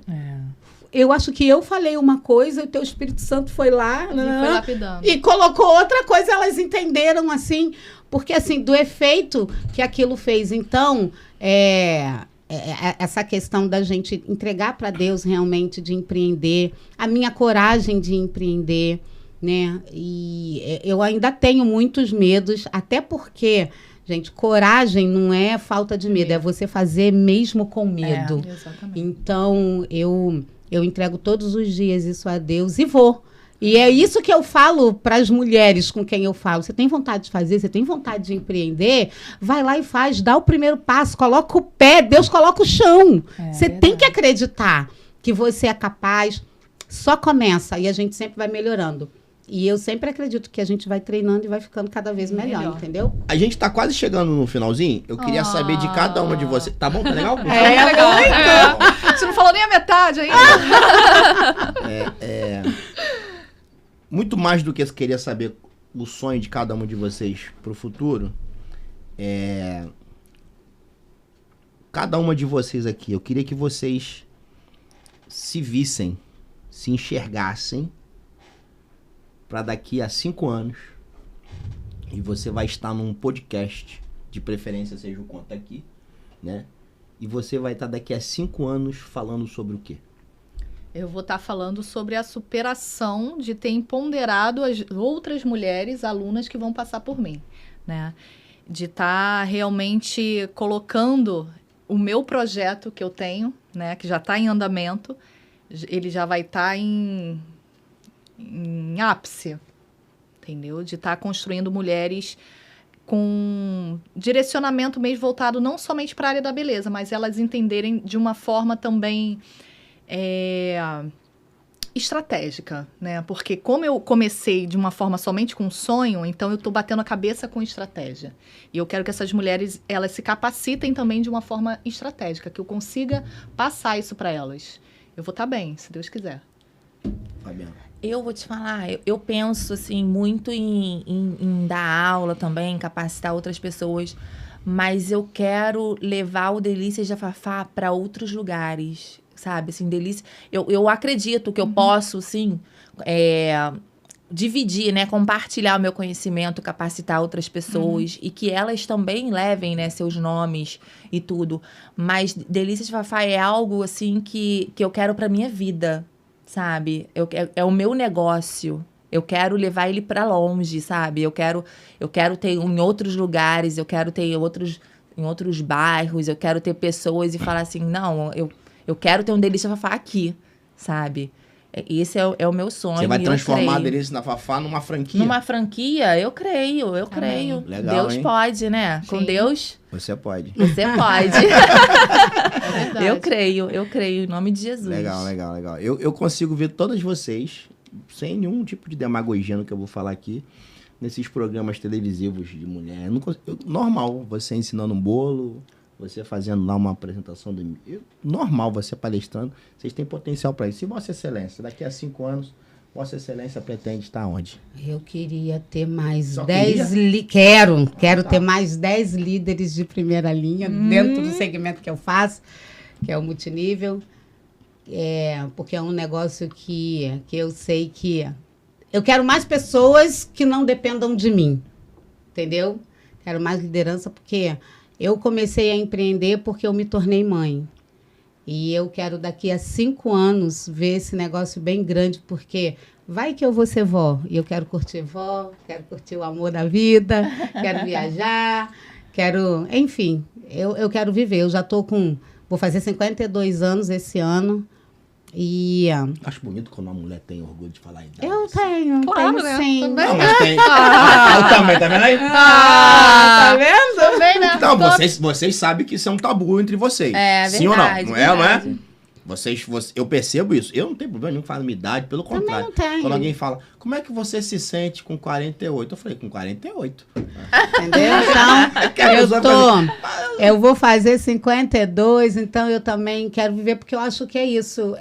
Eu acho que eu falei uma coisa e o teu Espírito Santo foi lá, foi lapidando. E colocou outra coisa, elas entenderam, assim, porque, assim, do efeito que aquilo fez. Então, essa questão da gente entregar para Deus realmente de empreender, a minha coragem de empreender, né? E eu ainda tenho muitos medos, até porque, gente, coragem não é falta de medo, é você fazer mesmo com medo. Exatamente. Então, eu entrego todos os dias isso a Deus e vou. E é isso que eu falo para as mulheres com quem eu falo. Você tem vontade de fazer, você tem vontade de empreender, vai lá e faz, dá o primeiro passo, coloca o pé, Deus coloca o chão. Você tem que acreditar que você é capaz, só começa e a gente sempre vai melhorando. E eu sempre acredito que a gente vai treinando e vai ficando cada vez melhor. Entendeu? A gente tá quase chegando no finalzinho. Eu queria saber de cada uma de vocês. Tá bom? Tá legal? É legal. Você não falou nem a metade ainda. Muito mais do que eu queria saber o sonho de cada uma de vocês pro futuro. Cada uma de vocês aqui, eu queria que vocês se vissem, se enxergassem para daqui a 5 anos, e você vai estar num podcast, de preferência seja o Conta Aqui, né? E você vai estar daqui a 5 anos falando sobre o quê? Eu vou estar falando sobre a superação de ter empoderado as outras mulheres, alunas que vão passar por mim, né? De estar realmente colocando o meu projeto que eu tenho, né? Que já está em andamento, ele já vai estar em ápice, entendeu? De estar construindo mulheres com direcionamento mesmo voltado não somente para a área da beleza, mas elas entenderem de uma forma também estratégica, né? Porque como eu comecei de uma forma somente com sonho, então eu estou batendo a cabeça com estratégia. E eu quero que essas mulheres, elas se capacitem também de uma forma estratégica, que eu consiga passar isso para elas. Eu vou estar bem, se Deus quiser. Fabiana. Eu vou te falar, eu penso assim, muito em dar aula também, capacitar outras pessoas, mas eu quero levar o Delícias da Fafá para outros lugares, sabe? Assim, delícia. Eu acredito que eu posso, sim, dividir, né? Compartilhar o meu conhecimento, capacitar outras pessoas e que elas também levem, né, seus nomes e tudo. Mas Delícias da Fafá é algo, assim, que eu quero para minha vida, sabe? É o meu negócio. Eu quero levar ele para longe, sabe? Eu quero ter em outros lugares, eu quero ter em outros bairros, eu quero ter pessoas e falar assim, não, eu quero ter um Delícia Fafá aqui, sabe? Esse é o meu sonho. Você vai transformar a Delícia da Fafá numa franquia? Numa franquia? Eu creio. Legal, Deus hein? pode, né? Sim. Com Deus... Você pode. Você pode. É verdade. Eu creio, em nome de Jesus. Legal. Eu consigo ver todas vocês, sem nenhum tipo de demagogia no que eu vou falar aqui, nesses programas televisivos de mulher. Normal, você ensinando um bolo, você fazendo lá uma apresentação normal, você palestrando. Vocês têm potencial para isso. E Vossa Excelência, daqui a 5 anos, Vossa Excelência pretende estar onde? Eu queria ter mais Só 10... Quero ter mais 10 líderes de primeira linha dentro do segmento que eu faço, que é o multinível. Porque é um negócio que eu sei que... Eu quero mais pessoas que não dependam de mim, entendeu? Quero mais liderança porque eu comecei a empreender porque eu me tornei mãe. E eu quero daqui a 5 anos ver esse negócio bem grande, porque vai que eu vou ser vó. E eu quero curtir vó, quero curtir o amor da vida, quero viajar, enfim, eu quero viver. Eu já vou fazer 52 anos esse ano. E Acho bonito quando uma mulher tem orgulho de falar a idade. eu tenho, Claro, tenho né? sim. Também. Não, mas tem. Eu também, tá vendo aí? Tá vendo? Também, né? Então, vocês sabem que isso é um tabu entre vocês. É Sim verdade, ou não? Não é? verdade. Eu percebo isso. Eu não tenho problema nenhum falar minha idade, pelo contrário. não tenho. Quando alguém fala, como é que você se sente com 48? Eu falei, com 48. Entendeu? Então, eu vou fazer 52, então eu também quero viver, porque eu acho que é isso.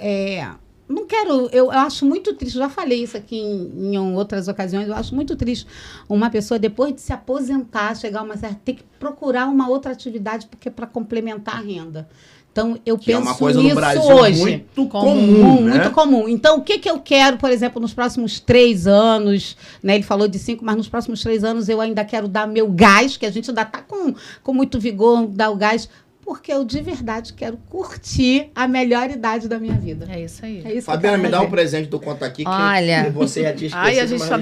Não quero, eu acho muito triste, já falei isso aqui em outras ocasiões, eu acho muito triste uma pessoa, depois de se aposentar, chegar a uma certa, ter que procurar uma outra atividade porque para complementar a renda. Então, eu Que penso é uma coisa nisso no Brasil hoje. muito comum, né? Muito comum. Então, o que eu quero, por exemplo, nos próximos 3 anos, né? Ele falou de 5, mas nos próximos 3 anos eu ainda quero dar meu gás, que a gente ainda está com muito vigor, dar o gás, porque eu de verdade quero curtir a melhor idade da minha vida. É isso aí. É isso Fabiana, que me eu dá quero um presente do Conta Aqui, que Olha. você já tinha esquecido. Ai, a gente mas tá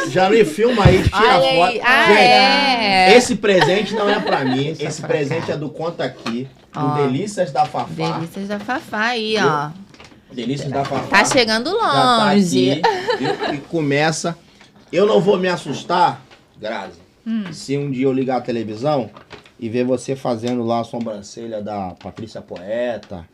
já me filma aí, tira a Olha foto. aí. Gente, esse presente não é pra mim, esse presente é do Conta Aqui, do Ó. Delícias da Fafá. Delícias da Fafá aí, ó. Delícias da Fafá. Tá chegando Já tá longe. aqui, viu? E começa. Eu não vou me assustar, Grazi, se um dia eu ligar a televisão e ver você fazendo lá a sobrancelha da Patrícia Poeta,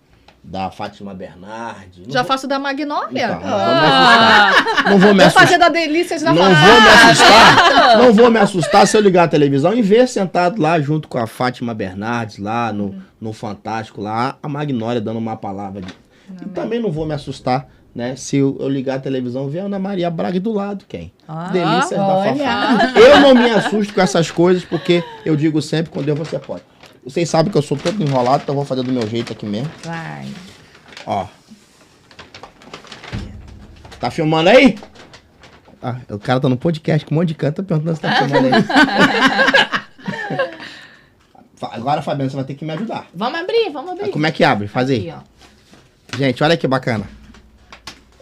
da Fátima Bernardes. Já faço da Magnólia. Então, não vou me Vou assustar. fazer da Delícias da Não vou me assustar. Não vou me assustar se eu ligar a televisão e ver sentado lá junto com a Fátima Bernardes, lá no Fantástico, lá, a Magnólia dando uma palavra. E também não vou me assustar, né? Se eu ligar a televisão e ver a Ana Maria Braga do lado, quem? Delícias da Fafá. Eu não me assusto com essas coisas, porque eu digo sempre, com Deus você pode. Vocês sabem que eu sou todo enrolado, então eu vou fazer do meu jeito aqui mesmo. Vai. Ó. Tá filmando aí? Ah, o cara tá no podcast com um monte de canto, tá perguntando se tá filmando aí. Agora, Fabiana, você vai ter que me ajudar. Vamos abrir. Como é que abre? Faz aí. Aqui, ó. Gente, olha que bacana.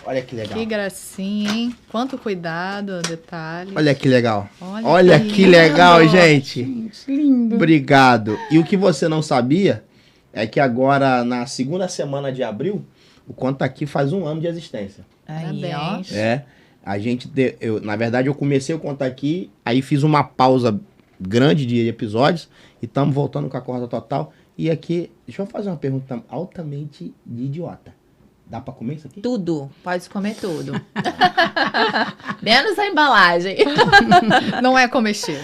Olha que legal. Que gracinha, hein? Quanto cuidado, detalhe. Olha que legal. Olha que legal, gente. Lindo. Obrigado. E o que você não sabia é que agora, na segunda semana de abril, o Conta Aqui faz 1 ano de existência. Aí, Parabéns. A gente, na verdade, eu comecei o Conta Aqui, aí fiz uma pausa grande de episódios e estamos voltando com a corda total. E aqui, deixa eu fazer uma pergunta altamente de idiota. Dá pra comer isso aqui? Tudo. Pode comer tudo. Menos a embalagem. Não é comestível.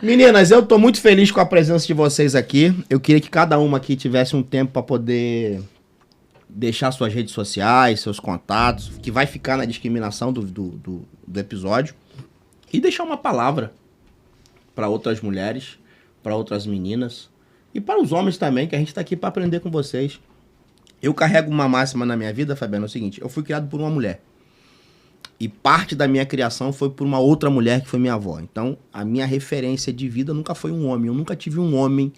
Meninas, eu tô muito feliz com a presença de vocês aqui. Eu queria que cada uma aqui tivesse um tempo pra poder deixar suas redes sociais, seus contatos, que vai ficar na discriminação do episódio. E deixar uma palavra pra outras mulheres, pra outras meninas e para os homens também, que a gente tá aqui pra aprender com vocês. Eu carrego uma máxima na minha vida, Fabiano, é o seguinte: eu fui criado por uma mulher. E parte da minha criação foi por uma outra mulher que foi minha avó. Então, a minha referência de vida nunca foi um homem. Eu nunca tive um homem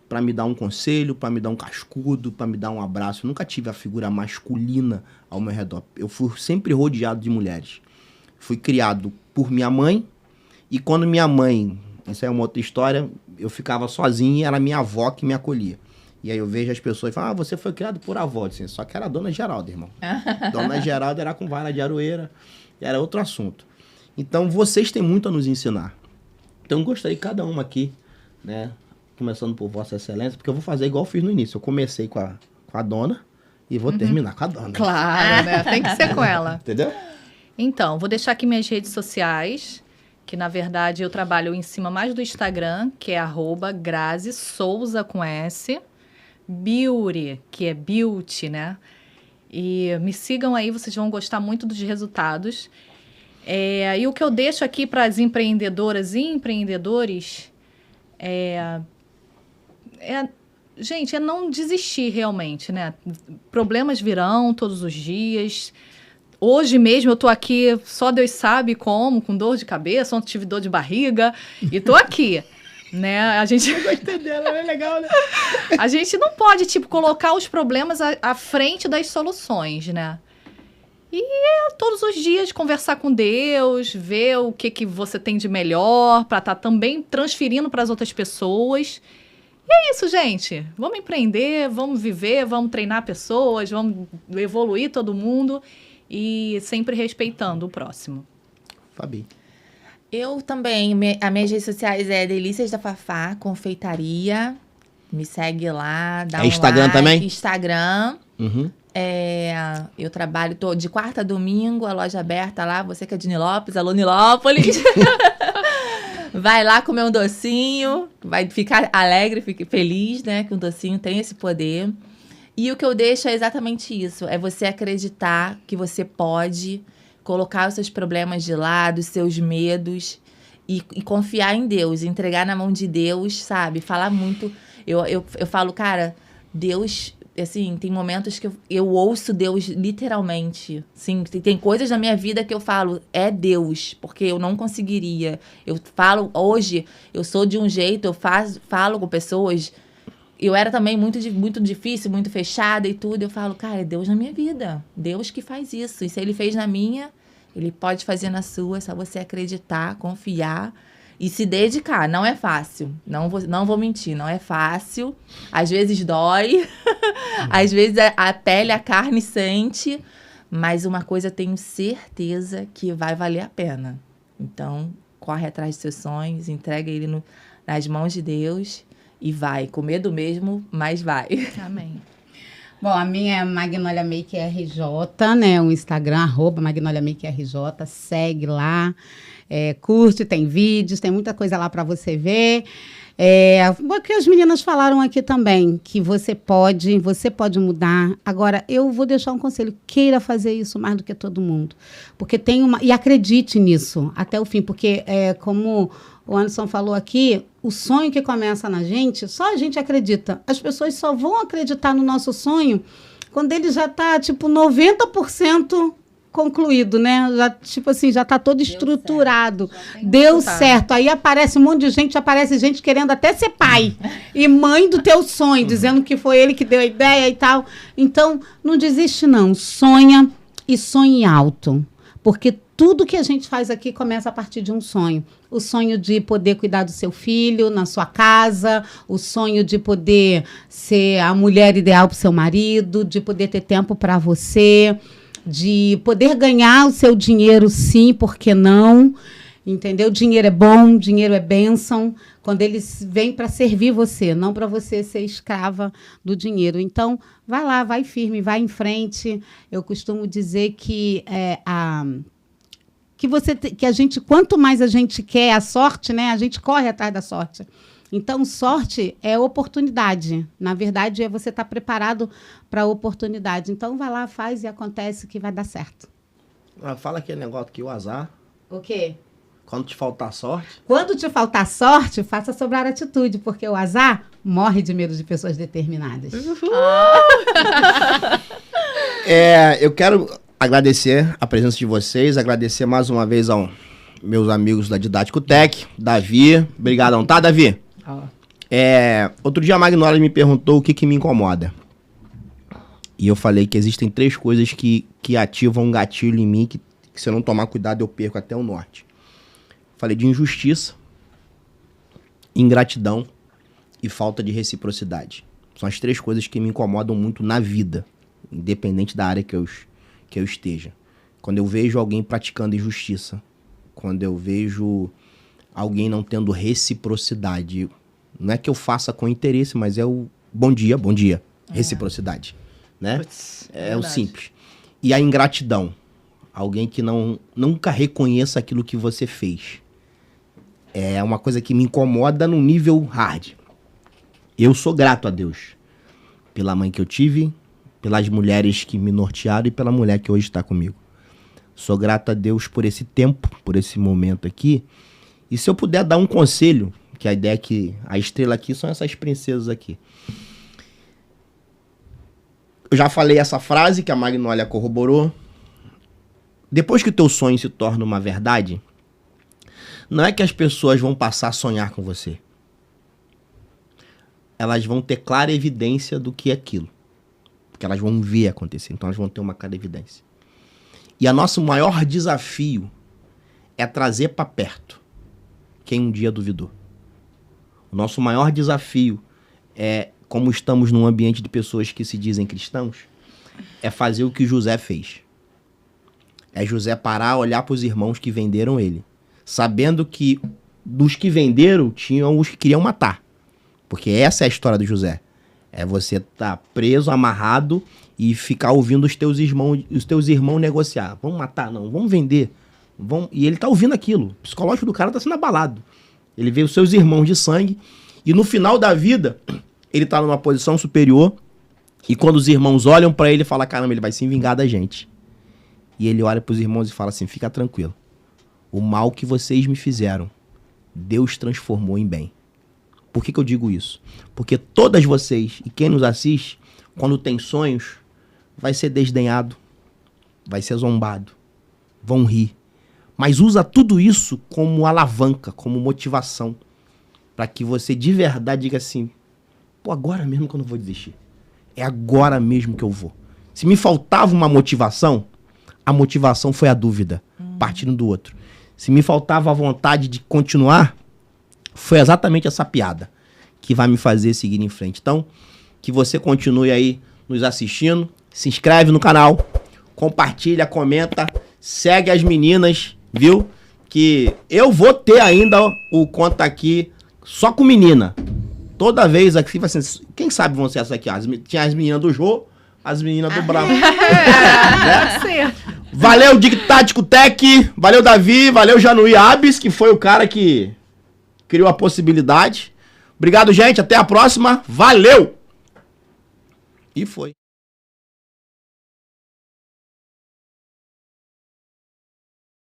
pra me dar um conselho, pra me dar um cascudo, pra me dar um abraço. Eu nunca tive a figura masculina ao meu redor. Eu fui sempre rodeado de mulheres. Fui criado por minha mãe. E quando minha mãe, essa é uma outra história, eu ficava sozinho e era minha avó que me acolhia. E aí eu vejo as pessoas e falam, você foi criado por avó. Assim, só que era a Dona Geralda, irmão. Dona Geralda era com vara de aroeira, era outro assunto. Então, vocês têm muito a nos ensinar. Então, eu gostaria que cada uma aqui, né, começando por Vossa Excelência, porque eu vou fazer igual eu fiz no início. Eu comecei com a Dona e vou terminar com a Dona. Claro, né? Tem que ser com ela. Entendeu? Então, vou deixar aqui minhas redes sociais, que na verdade eu trabalho em cima mais do Instagram, que é @Grazi Souza com S. Beauty, que é beauty, né? E me sigam aí, vocês vão gostar muito dos resultados. E o que eu deixo aqui para as empreendedoras e empreendedores gente, é não desistir realmente, né? Problemas virão todos os dias. Hoje mesmo eu tô aqui, só Deus sabe como, com dor de cabeça, ontem tive dor de barriga, e tô aqui. Né? A gente é legal, né? A gente não pode, colocar os problemas à frente das soluções, né? E todos os dias conversar com Deus, ver o que você tem de melhor para estar também transferindo para as outras pessoas. E é isso, gente. Vamos empreender, vamos viver, vamos treinar pessoas, vamos evoluir todo mundo e sempre respeitando o próximo. Fabi. Eu também, as minhas redes sociais é Delícias da Fafá, confeitaria. Me segue lá, dá um Instagram like. também? Instagram. Uhum. Eu trabalho de quarta a domingo, a loja aberta lá. Você que é de Nilópolis, alô Nilópolis. Vai lá comer um docinho, vai ficar alegre, fique feliz, né? Que um docinho tem esse poder. E o que eu deixo é exatamente isso. É você acreditar que você pode colocar os seus problemas de lado, os seus medos e confiar em Deus, entregar na mão de Deus, sabe? Falar muito. Eu falo, cara, Deus, assim, tem momentos que eu ouço Deus literalmente. Sim, tem coisas na minha vida que eu falo, é Deus, porque eu não conseguiria. Eu falo, hoje, eu sou de um jeito, eu falo com pessoas. Eu era também muito difícil, muito fechada e tudo. Eu falo, cara, é Deus na minha vida. Deus que faz isso. E se Ele fez na minha, Ele pode fazer na sua. É só você acreditar, confiar e se dedicar. Não é fácil. Não vou mentir, não é fácil. Às vezes dói. Às vezes a pele, a carne sente. Mas uma coisa eu tenho certeza que vai valer a pena. Então, corre atrás dos seus sonhos, entrega ele nas mãos de Deus. E vai, com medo mesmo, mas vai. Amém. Bom, a minha é Magnolia Make RJ, né? O Instagram, @Magnolia Make RJ. Segue lá, curte, tem vídeos, tem muita coisa lá para você ver. O que as meninas falaram aqui também, que você pode mudar. Agora, eu vou deixar um conselho, queira fazer isso mais do que todo mundo. Porque e acredite nisso até o fim, porque como o Anderson falou aqui, o sonho que começa na gente, só a gente acredita. As pessoas só vão acreditar no nosso sonho quando ele já está, 90% concluído, né? Já, já está todo estruturado. Deu certo. Aí aparece um monte de gente, aparece gente querendo até ser pai e mãe do teu sonho, dizendo que foi ele que deu a ideia e tal. Então, não desiste não. Sonha e sonhe alto. Porque tudo que a gente faz aqui começa a partir de um sonho. O sonho de poder cuidar do seu filho na sua casa, o sonho de poder ser a mulher ideal para o seu marido, de poder ter tempo para você, de poder ganhar o seu dinheiro, sim, por que não? Entendeu? Dinheiro é bom, dinheiro é bênção, quando ele vem para servir você, não para você ser escrava do dinheiro. Então, vai lá, vai firme, vai em frente. Eu costumo dizer que que a gente, quanto mais a gente quer a sorte, né, a gente corre atrás da sorte. Então, sorte é oportunidade. Na verdade, é você estar preparado para a oportunidade. Então, vai lá, faz e acontece que vai dar certo. Fala aquele negócio aqui, o azar. O quê? Quando te faltar sorte. Quando te faltar sorte, faça sobrar atitude, porque o azar morre de medo de pessoas determinadas. Eu quero agradecer a presença de vocês, agradecer mais uma vez aos meus amigos da Didático Tech, Davi. Obrigadão, tá, Davi? Outro dia a Magnolia me perguntou o que me incomoda. E eu falei que existem 3 coisas que ativam um gatilho em mim que se eu não tomar cuidado eu perco até o norte. Falei de injustiça, ingratidão e falta de reciprocidade. São as 3 coisas que me incomodam muito na vida, independente da área que eu esteja. Quando eu vejo alguém praticando injustiça, quando eu vejo alguém não tendo reciprocidade, não é que eu faça com interesse, mas é o bom dia, reciprocidade, né? Puts, é o simples. E a ingratidão, alguém que nunca reconheça aquilo que você fez. É uma coisa que me incomoda num nível hard. Eu sou grato a Deus pela mãe que eu tive, pelas mulheres que me nortearam e pela mulher que hoje está comigo. Sou grato a Deus por esse tempo, por esse momento aqui. E se eu puder dar um conselho, que a ideia é que a estrela aqui são essas princesas aqui. Eu já falei essa frase que a Magnolia corroborou. Depois que o teu sonho se torna uma verdade, não é que as pessoas vão passar a sonhar com você. Elas vão ter clara evidência do que é aquilo. Porque elas vão ver acontecer. Então elas vão ter uma clara evidência. E o nosso maior desafio é trazer para perto quem um dia duvidou. O nosso maior desafio é, como estamos num ambiente de pessoas que se dizem cristãos, é fazer o que José fez. É José parar, olhar para os irmãos que venderam ele, sabendo que dos que venderam, tinham os que queriam matar. Porque essa é a história do José. É você estar preso, amarrado e ficar ouvindo os teus irmãos negociar. Vamos matar? Não. Vamos vender. E ele tá ouvindo aquilo. O psicológico do cara tá sendo abalado. Ele vê os seus irmãos de sangue e no final da vida, ele tá numa posição superior e quando os irmãos olham pra ele, fala, caramba, ele vai se vingar da gente. E ele olha pros irmãos e fala assim, fica tranquilo. O mal que vocês me fizeram, Deus transformou em bem. Por que eu digo isso? Porque todas vocês, e quem nos assiste, quando tem sonhos, vai ser desdenhado, vai ser zombado, vão rir. Mas usa tudo isso como alavanca, como motivação, para que você de verdade diga assim, pô, agora mesmo que eu não vou desistir. É agora mesmo que eu vou. Se me faltava uma motivação, a motivação foi a dúvida, partindo do outro. Se me faltava a vontade de continuar, foi exatamente essa piada que vai me fazer seguir em frente. Então, que você continue aí nos assistindo, se inscreve no canal, compartilha, comenta, segue as meninas, viu? Que eu vou ter ainda o conta aqui só com menina. Toda vez aqui, assim, quem sabe vão ser essas aqui? Tinha as meninas do Jô, as meninas do Bravo. Pode ser. Valeu, Dick Tático Tech. Valeu, Davi. Valeu, Januí Abis, que foi o cara que criou a possibilidade. Obrigado, gente. Até a próxima. Valeu! E foi.